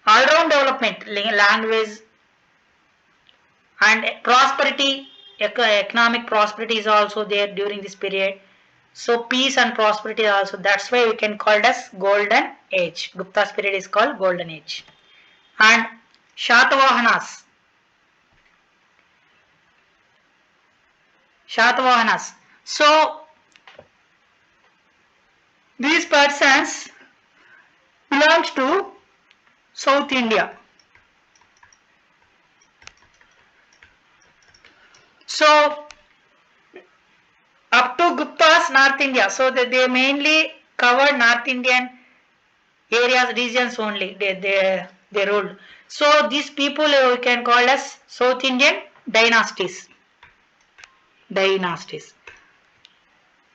all round development, language and prosperity, economic prosperity is also there during this period. So peace and prosperity also, that's why we can call it as golden age. Gupta's period is called golden age. And Shatavahanas. So these persons belongs to South India. So up to Gupta's North India, so that they mainly covered North Indian areas, regions only, they ruled. So these people we can call as South Indian dynasties.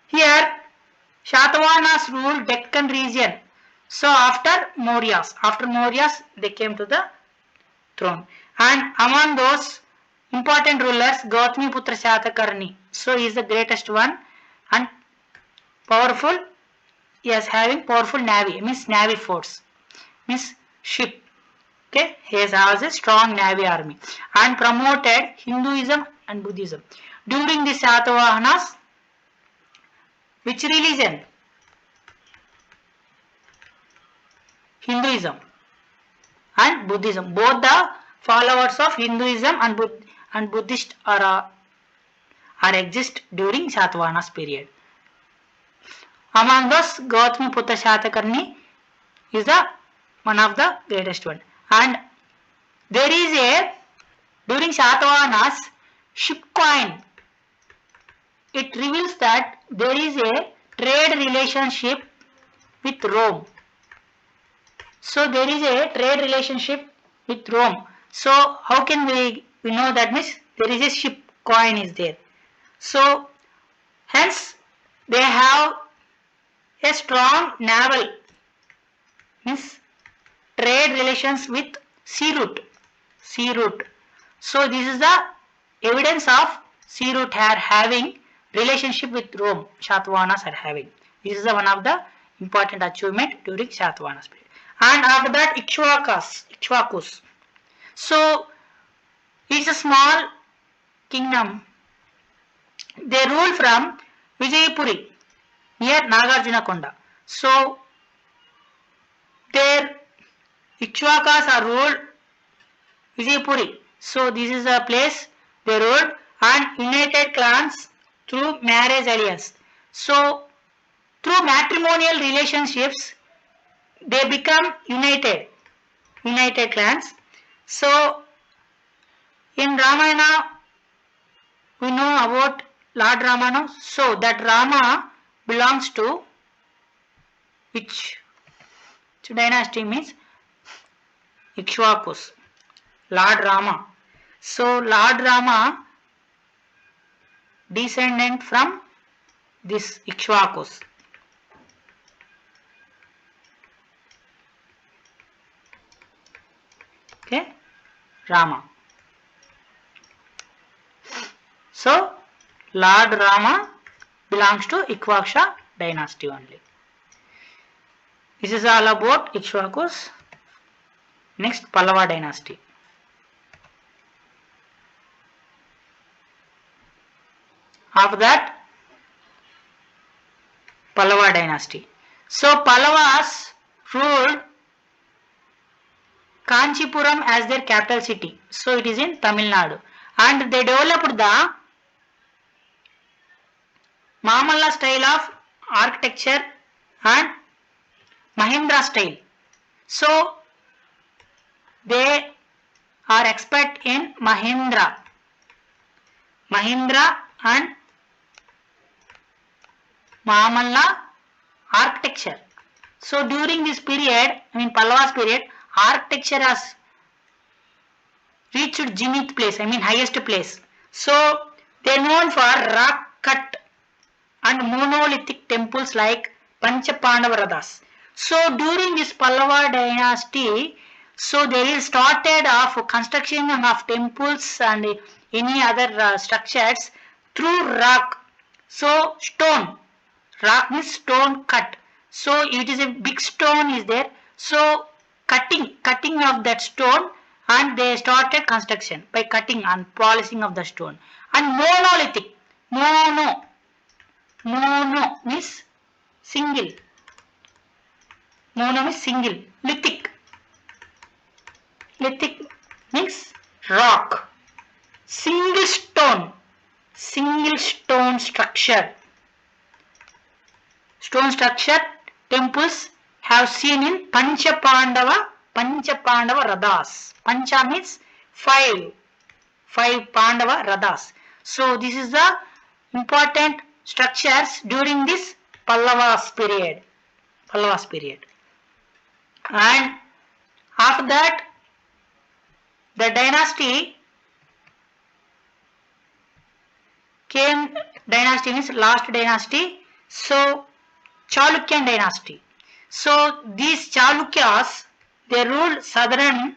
Here Shatavahanas ruled Deccan region. So after Mauryas they came to the throne, and among those important rulers, Gautami Putra Shatakarni. So he is the greatest one and powerful. He is having powerful navy, means navy force, means ship. Okay, he has a strong navy army and promoted Hinduism and Buddhism. During the Satavahanas, which religion? Hinduism and Buddhism. Both the followers of Hinduism and Buddhist are exist during Satavahanas period. Among those, Gautami Putra Shatakarni is the one of the greatest one. And there is a during Satavahanas ship coin. It reveals that there is a trade relationship with Rome. So there is a trade relationship with Rome. So how can we know that means there is a ship coin is there. So hence they have a strong naval means trade relations with sea route. Sea route. So this is the evidence of sea route having relationship with Rome. Satavahanas are having. This is one of the important achievement during Satavahanas period. And after that Ikshvakus. So it's a small kingdom. They rule from Vijayapuri near Nagarjunakonda. So their Ikshvakas are ruled Vijayapuri. So this is a place they ruled and united clans through marriage alliance. So through matrimonial relationships they become united clans. So in Ramayana we know about Lord Rama. So that Rama belongs to which dynasty means Ikshvakus. Lord Rama. So Lord Rama descendant from this Ikshvakus. Okay, Rama. So Lord Rama belongs to Ikshvaku dynasty only. This is all about Ikshvakus. Next, Pallava dynasty. After that, Pallava dynasty. So Pallavas ruled Kanchipuram as their capital city. So it is in Tamil Nadu. And they developed the Mamalla style of architecture and Mahendra style. So they are expert in Mahendra and Mamalla architecture. So during this period, Pallavas period, architecture has reached zenith place, highest place. So they are known for rock cut and monolithic temples like Panchapandavaradas. So during this Pallava dynasty, so there is started of construction of temples and any other structures through rock. So stone, rock means stone cut. So it is a big stone is there. So cutting of that stone and they started construction by cutting and polishing of the stone. And monolithic, mono means single. Mono means single. Lithic means rock. Single stone structure. Stone structure temples have seen in Panchapandava Rathas. Pancha means five Pandava Rathas. So this is the important structures during this Pallavas period. And after that the dynasty came, dynasty means last dynasty. So Chalukyan dynasty. So these Chalukyas, they ruled southern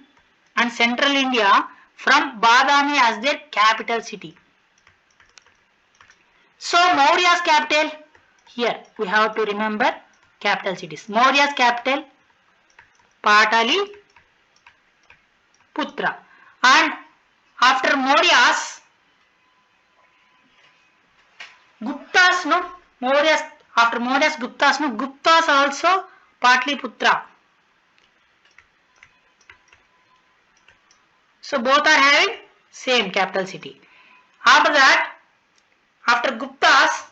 and central India from Badami as their capital city. So Maurya's capital, here we have to remember capital cities. Maurya's capital Patali, Putra. And after Mauryas, Guptas no, Mauryas, after Mauryas, Guptas no, Guptas also Patliputra. So both are having same capital city. After that, after Guptas,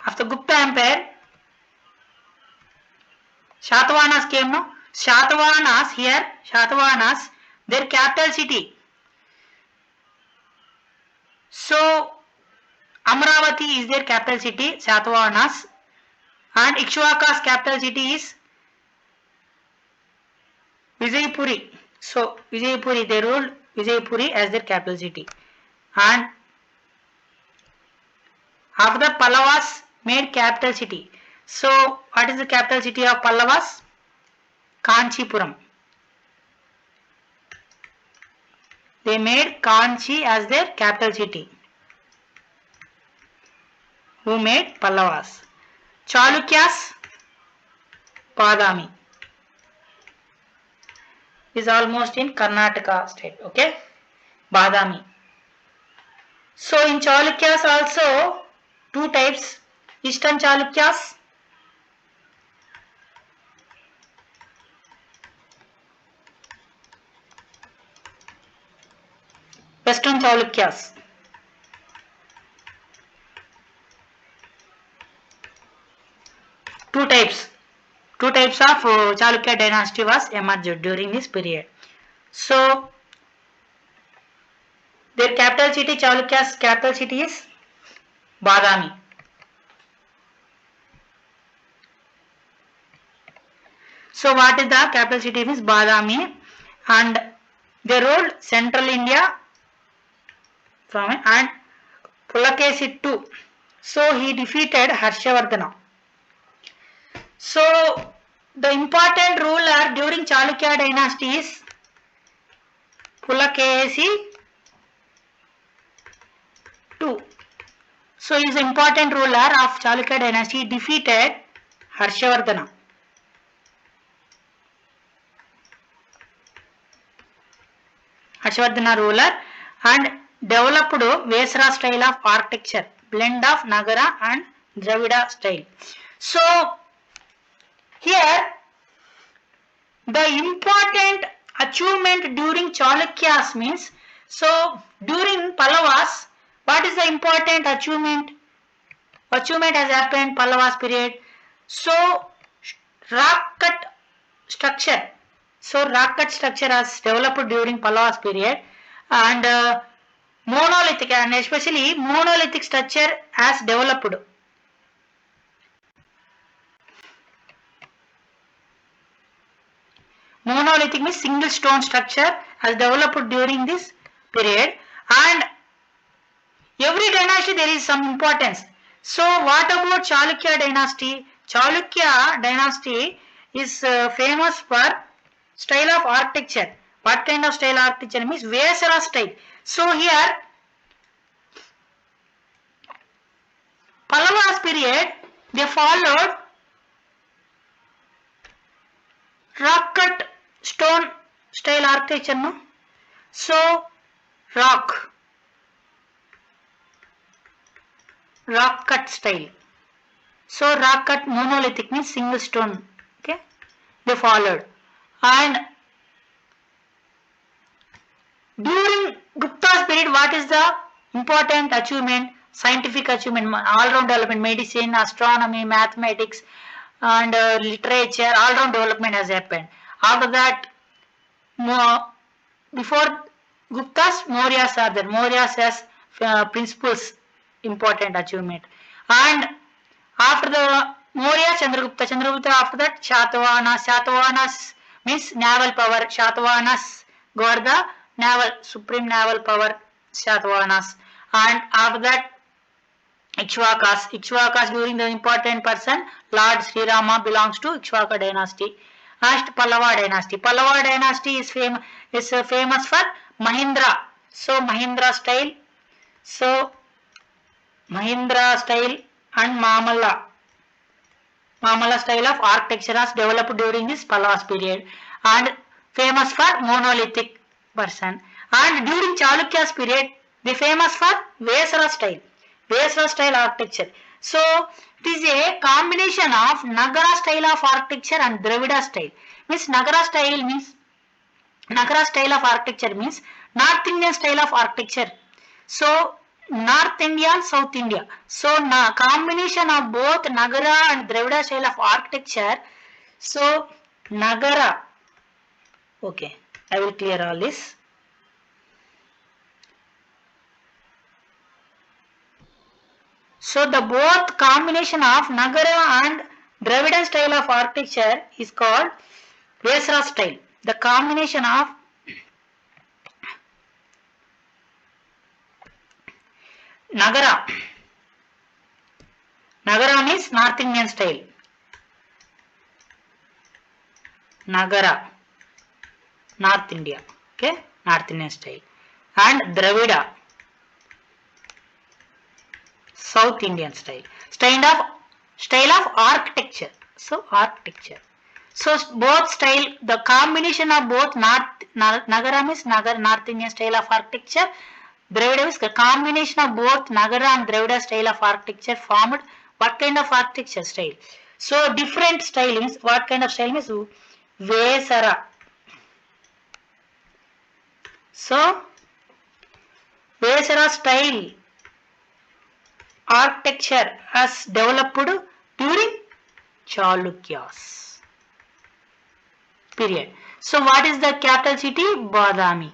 after Gupta Empire, Shatavahanas came no. Shatavahanas here, Shatavahanas, their capital city. So Amravati is their capital city, Shatavahanas, and Ikshvaka's capital city is Vijaypuri. So Vijaypuri, they ruled Vijaypuri as their capital city. And after that, Pallavas made capital city. So what is the capital city of Pallavas? Kanchipuram. They made Kanchi as their capital city. Who made? Pallavas. Chalukyas, Badami. Is almost in Karnataka state. Okay, Badami. So in Chalukyas also two types. Eastern Chalukyas, Western Chalukyas. Two types. Two types of Chalukya dynasty was emerged during this period. So their capital city, Chalukya's capital city is Badami. So what is the capital city is Badami, and they ruled central India from it, and Pulakesi too. So he defeated Harshavardhana. So the important ruler during Chalukya dynasty is Pulakesi II. So he is the important ruler of Chalukya dynasty. He defeated Harshavardhana. Harshavardhana ruler, and developed Vesara style of architecture, blend of Nagara and Dravida style. So here the important achievement during Chalukyas means, so during Pallavas, what is the important achievement? Achievement has happened Pallavas period. So rock cut structure. So rock cut structure has developed during Pallavas period, and monolithic, and especially monolithic structure has developed. Monolithic means single stone structure has developed during this period, and every dynasty there is some importance. So what about Chalukya dynasty? Chalukya dynasty is famous for style of architecture. What kind of style architecture means? Vesara style. So here Pallavas period they followed rock cut stone style architecture, no? So rock cut style. So rock cut monolithic means single stone. Okay, they followed, and during Gupta's period, what is the important achievement? Scientific achievement, all-round development, medicine, astronomy, mathematics, and literature, all-round development has happened. After that, before Gupta's, Mauryas are there. Mauryas has principles, important achievement. And after the Maurya, Chandragupta after that, Shatavahanas means naval power. Shatavahanas got the naval, supreme naval power, Shatavahanas. And after that, Ikshvakas during the important person, Lord Sri Rama belongs to Ikshvaka dynasty. Next, Pallava dynasty. Pallava dynasty is famous for Mahindra. So Mahindra style. So Mahindra style and Mamalla. Mamala style of architecture was developed during this Pallavas period and famous for monolithic version. And during Chalukya's period, they famous for Vesara style architecture. So it is a combination of Nagara style of architecture and Dravida style. Nagara style of architecture means North Indian style of architecture. So North India and South India. So combination of both Nagara and Dravida style of architecture. So Nagara. Okay, I will clear all this. So the both combination of Nagara and Dravidian style of architecture is called Vesara style. The combination of Nagara means North Indian style. Nagara, North India, okay, North Indian style, and Dravida, South Indian style. Style of architecture. So architecture. So both style, the combination of both Nagara means North Indian style of architecture. Dravida means the combination of both Nagara and Dravida style of architecture formed what kind of architecture style? So different style means what kind of style means Vesara. So Vesara style architecture has developed during Chalukyas period. So what is the capital city? Badami.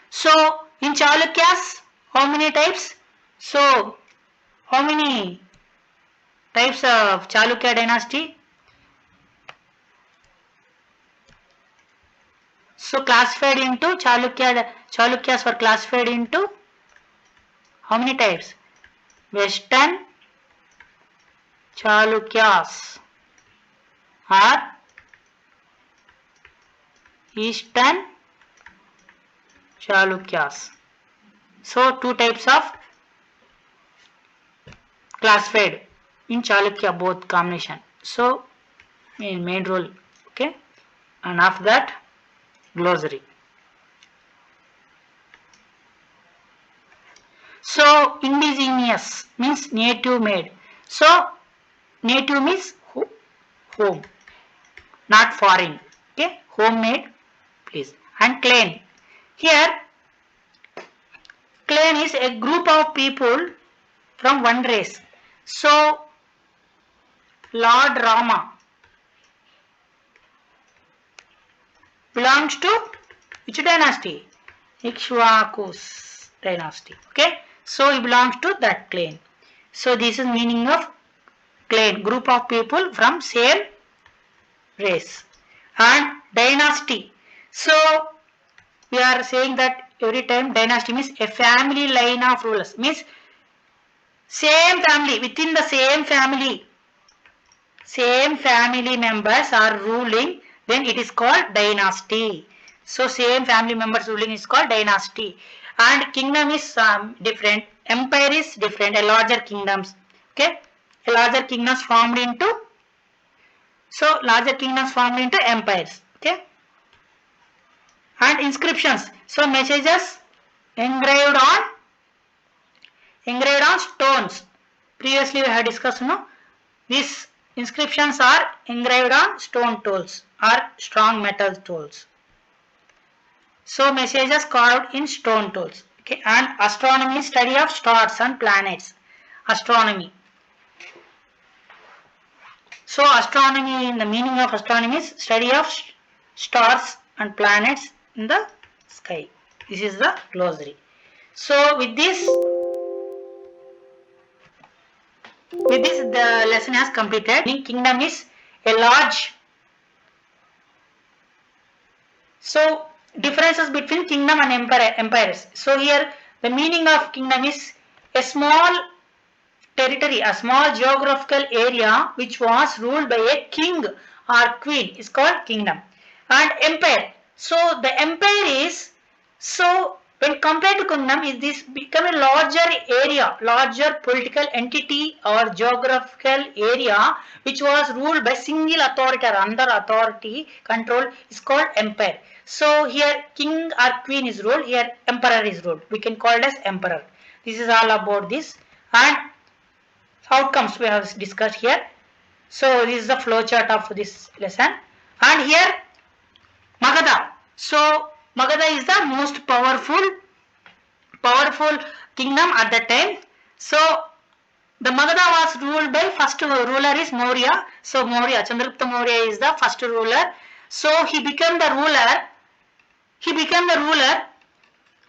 So in Chalukyas, how many types? So how many types of Chalukya dynasty? So classified into Chalukyas were classified into how many types? Western Chalukyas or Eastern Chalukyas. So two types of classified in Chalukya, both combination. So main role, okay, and after that glossary. So indigenous means native made. So native means home, not foreign. Okay, homemade, please. And clan. Here, clan is a group of people from one race. So Lord Rama belongs to which dynasty? Ikshvakus dynasty. Okay, so he belongs to that clan. So this is meaning of clan, group of people from same race. And dynasty. So we are saying that every time dynasty means a family line of rulers, means same family, within the same family members are ruling, then it is called dynasty. So same family members ruling is called dynasty. And kingdom is different, empire is different, a larger kingdoms. Okay, a larger kingdoms formed into, so larger kingdoms formed into empires. Okay, and inscriptions. So messages engraved on stones. Previously we had discussed, no? These inscriptions are engraved on stone tools or strong metal tools. So messages carved in stone tools. Okay, and astronomy, study of stars and planets. Astronomy. So astronomy, in the meaning of astronomy is study of stars and planets in the sky. This is the glossary. So with this the lesson has completed. Kingdom is a large. So differences between kingdom and empires. So here the meaning of kingdom is a small territory, a small geographical area which was ruled by a king or queen is called kingdom. And empire. So the empire is, so When compared to kingdom, is this become a larger area, larger political entity or geographical area which was ruled by single authority or under authority control is called empire. So here king or queen is ruled, here emperor is ruled. We can call it as emperor. This is all about this, and outcomes we have discussed here. So this is the flow chart of this lesson, and here Magadha. So Magadha is the most powerful kingdom at that time. So the Magadha was ruled by first ruler is Maurya. So Maurya, Chandragupta Maurya is the first ruler. So he became the ruler.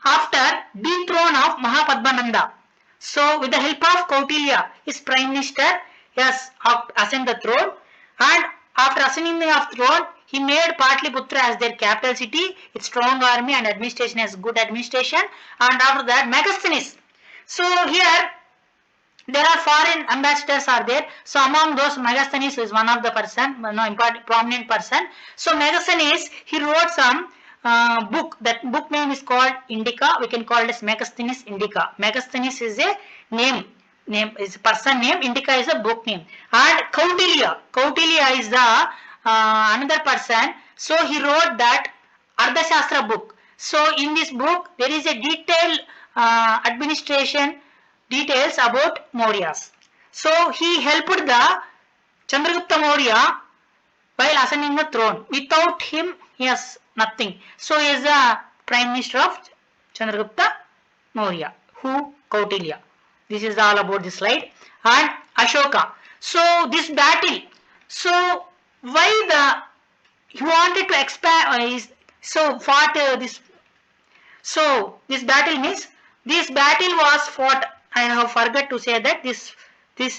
After dethrone of Mahapadmananda. So with the help of Kautilya, his prime minister, he has ascended the throne, and after ascending the throne, he made Patliputra as their capital city, with strong army and administration as good administration, and after that Megasthenes. So here there are foreign ambassadors are there. So among those, Megasthenes is one of the person, prominent person. So Megasthenes, he wrote some book. That book name is called Indica. We can call it as Megasthenes Indica. Megasthenes is a name is a person name. Indica is a book name. And Kautilya is the another person. So he wrote that Ardhashastra book. So in this book there is a detailed administration details about Mauryas. So he helped the Chandragupta Maurya while ascending the throne. Without him, he has nothing. So he is the prime minister of Chandragupta Maurya, who Kautilya. This is all about this slide. And Ashoka. So this battle. So why he wanted to expand? So fought this. So this battle means this battle was fought. I have forgot to say that this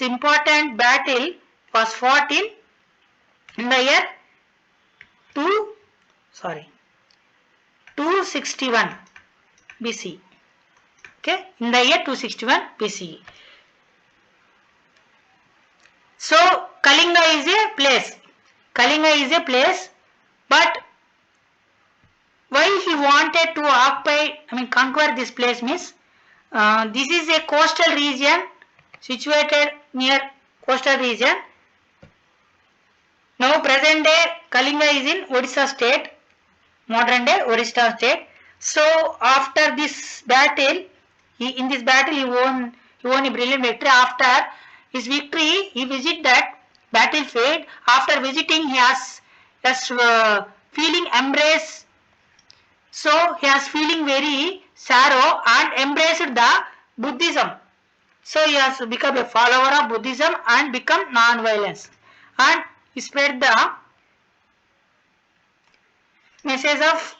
important battle was fought in the year 261 BC. Okay, in the year 261 BCE. So Kalinga is a place. But why he wanted to conquer this place means this is a coastal region situated near coastal region. Now present day Kalinga is in Odisha state, modern day Odisha state. So after this battle, he won a brilliant victory. After his victory, he visited that battlefield. After visiting, he has feeling embrace. So he has feeling very sorrow and embraced the Buddhism. So he has become a follower of Buddhism and become non-violence. And he spread the message of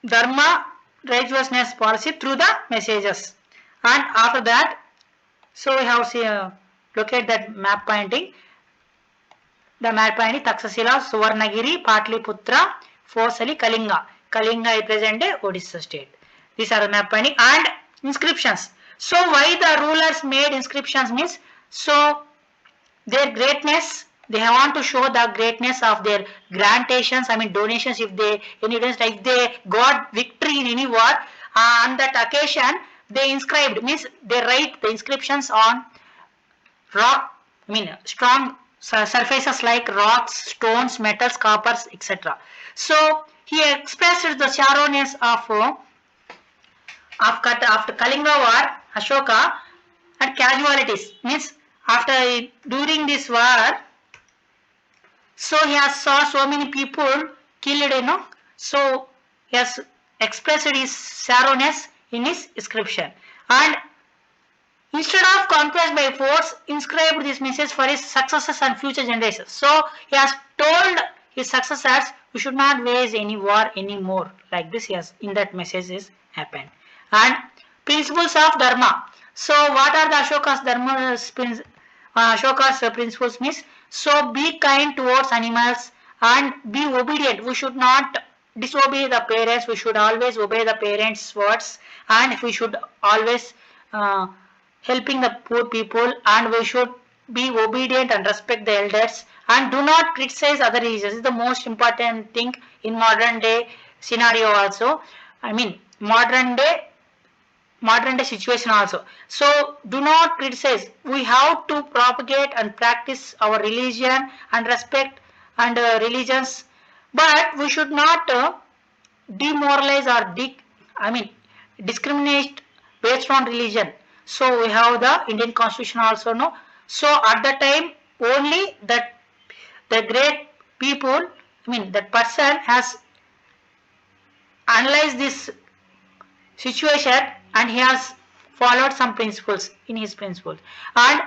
Dharma, righteousness policy through the messages. And after that, so we have look at that map pointing. The map pointing Taksasila, Suvarnagiri, Patliputra, Fosali, Kalinga. Kalinga is present day Odisha state. These are the map pointing and inscriptions. So why the rulers made inscriptions means, so their greatness, they want to show the greatness of their grantations, donations. If they got victory in any war, on that occasion they inscribed, means they write the inscriptions on rock, strong surfaces like rocks, stones, metals, coppers, etc. So he expressed the shallowness of after Kalinga war, Ashoka, and casualties, means during this war, so he has saw so many people killed, so he has expressed his sorrowness in his inscription. And instead of conquest by force, inscribed this message for his successors and future generations. So he has told his successors, we should not wage any war anymore. Like this, yes, in that message is happened. And principles of Dharma. So what are the Ashoka's Dharma Ashoka's principles means? So be kind towards animals and be obedient. We should not disobey the parents. We should always obey the parents' words, and we should always helping the poor people, and we should be obedient and respect the elders, and do not criticize other religions. This is the most important thing in modern day scenario also. Modern day modern day situation also. So do not criticize. We have to propagate and practice our religion and respect and religions, but we should not demoralize or discriminate based on religion. So we have the Indian Constitution also, no. So at the time only that the great people, that person has analyzed this situation and he has followed some principles in his principles, and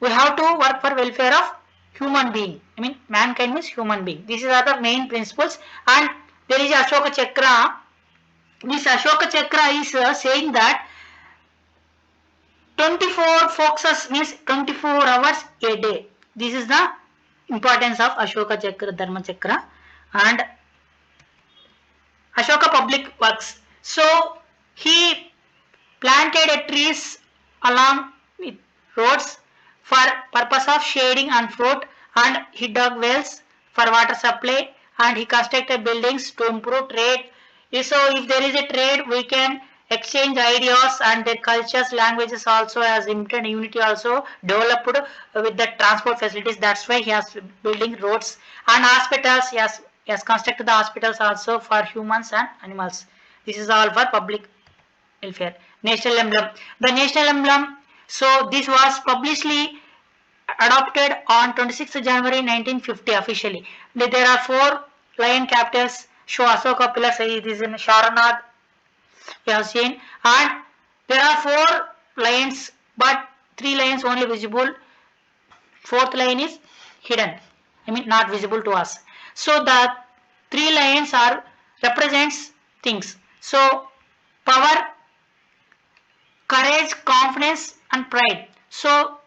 we have to work for welfare of human being. Mankind means human being. These are the main principles. And there is Ashoka Chakra. This Ashoka Chakra is saying that 24 focuses means 24 hours a day. This is the importance of Ashoka Chakra, Dharma Chakra. And Ashoka Public Works. So he planted trees along with roads for purpose of shading and fruit, and he dug wells for water supply, and he constructed buildings to improve trade. So if there is a trade, we can exchange ideas, and their cultures, languages also as limited unity also developed with the transport facilities. That's why he has building roads and hospitals. He has constructed the hospitals also for humans and animals. This is all for public welfare. National emblem. The national emblem, so this was publicly adopted on 26th January 1950 officially. There are 4 lion capitals show Ashoka pillars. It is in Sarnath, you have seen, and there are 4 lions, but 3 lions only visible. 4th lion is hidden. Not visible to us. So the 3 lions are represents things. So power, courage, confidence, and pride. So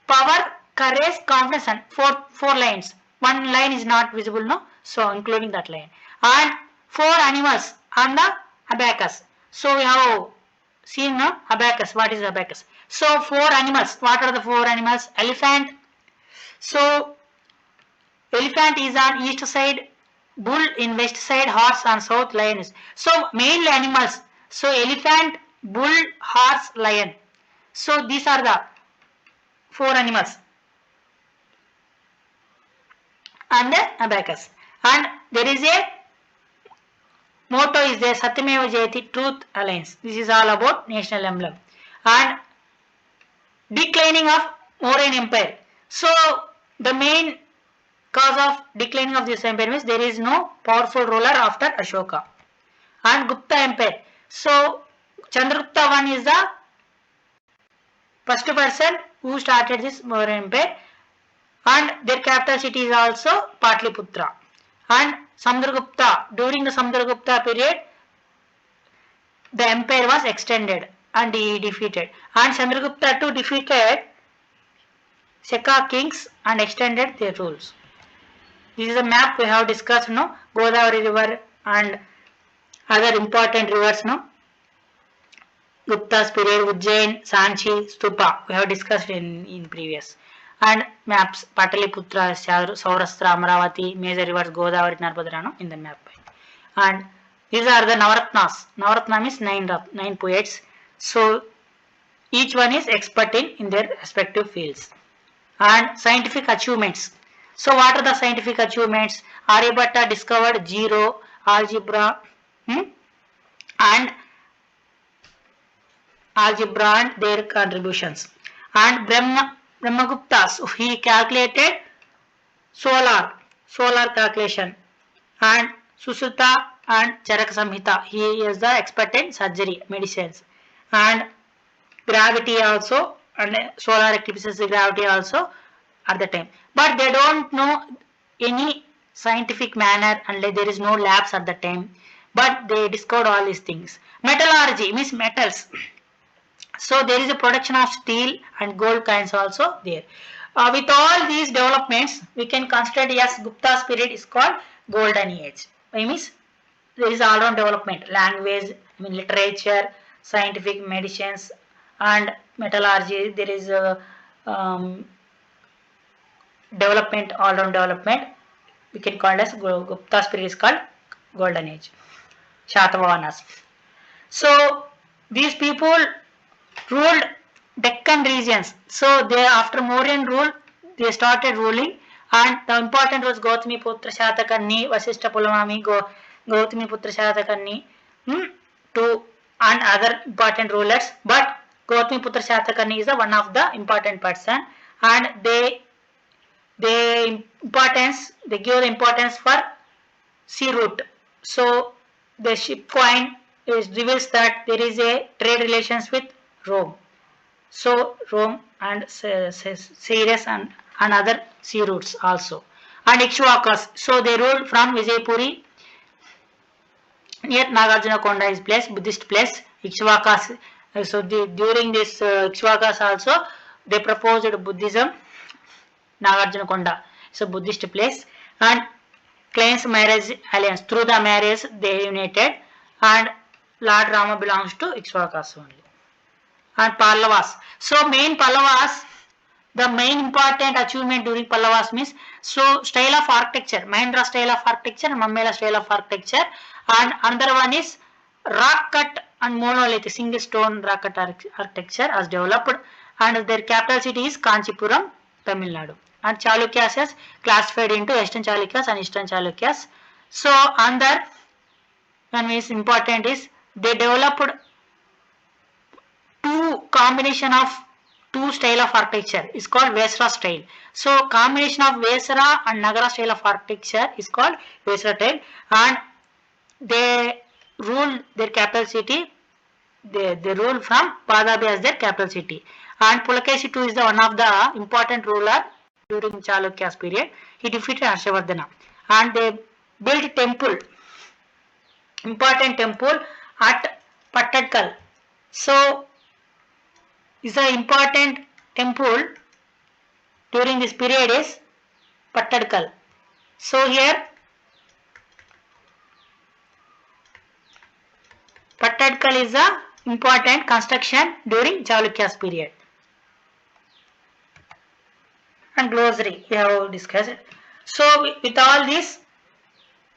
power, courage, confidence, and four lines. One line is not visible, no. So including that line, and 4 animals on the abacus. So we have seen, no, abacus. What is abacus? So 4 animals. What are the 4 animals? Elephant. So elephant is on east side, bull in west side, horse on south, lion is. So mainly animals. So elephant, bull, horse, lion. So these are the 4 animals and the abacus. And there is a motto is there, Satyameva Jayati, truth alliance. This is all about national emblem. And declining of Mauryan Empire. So the main cause of declining of this empire is there is no powerful ruler after Ashoka. And Gupta Empire. So Chandragupta I is the first person who started this Mauryan Empire, and their capital city is also Patliputra. And Samudragupta, during the Samudragupta period, the empire was extended and he defeated. And Chandragupta too defeated Shaka kings and extended their rules. This is a map we have discussed, no? Godavari river and other important rivers, no? Gupta's period, Ujjain, Sanchi, Stupa, we have discussed in previous. And maps, Pataliputra, Saurashtra, Amaravati, major rivers, Godavari, Narmada, in the map. And these are the Navaratnas. Navaratna means 9 poets. So each one is expert in their respective fields. And scientific achievements. So what are the scientific achievements? Aryabhatta discovered zero, algebra, and their contributions. And Brahmagupta, so he calculated solar calculation. And Susuta and Charaka Samhita, he is the expert in surgery, medicines. And gravity also, and solar eclipses gravity also at the time. But they don't know any scientific manner, and there is no labs at the time. But they discovered all these things. Metallurgy means metals. So there is a production of steel and gold coins also there. With all these developments, we can consider yes, Gupta's period is called Golden Age. It means there is all-round development, language, literature, scientific medicines, and metallurgy. There is development, all-round development. We can call as Gupta's period is called Golden Age. Shatavahana's. So these people ruled Deccan regions. So they, after Mauryan rule, they started ruling, and the important was Gautami Putra Shatakarni, Vasishta Pulamami, Gautami Putra Shatakarni, to and other important rulers. But Gautami Putra Shatakarni is the one of the important person, and they give the importance for sea route. So the ship coin reveals that there is a trade relations with Rome. So Rome and Ceres and other sea routes also. And Ikshvakas, so they ruled from Vijaypuri near Nagarjuna Konda is place, Buddhist place. Ikshvakas, so during this Ikshvakas also they proposed Buddhism. Nagarjuna Konda is a Buddhist place, and claims marriage alliance. Through the marriage they united, and Lord Rama belongs to Ikshvakas only. And Pallavas. So main Pallavas, the main important achievement during Pallavas means, so style of architecture, Mahendra style of architecture, Mammela style of architecture, and another one is rock cut and monolith, single stone rock cut architecture as developed, and their capital city is Kanchipuram, Tamil Nadu. And Chalukyas is classified into Western Chalukyas and Eastern Chalukyas. So another one is important is they developed two combination of two style of architecture is called Vesara style. So combination of Vesara and Nagara style of architecture is called Vesara style, and they rule their capital city. They rule from Vadabi as their capital city. And Pulakesi too is the one of the important ruler during Chalukya's period. He defeated Harshavardhana, and they built temple, important temple at Pattadkal. So is the important temple during this period is Pattadkal. So here Pattadkal is the important construction during Chalukya's period. And glossary we have discussed. So with all this,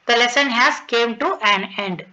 the lesson has came to an end.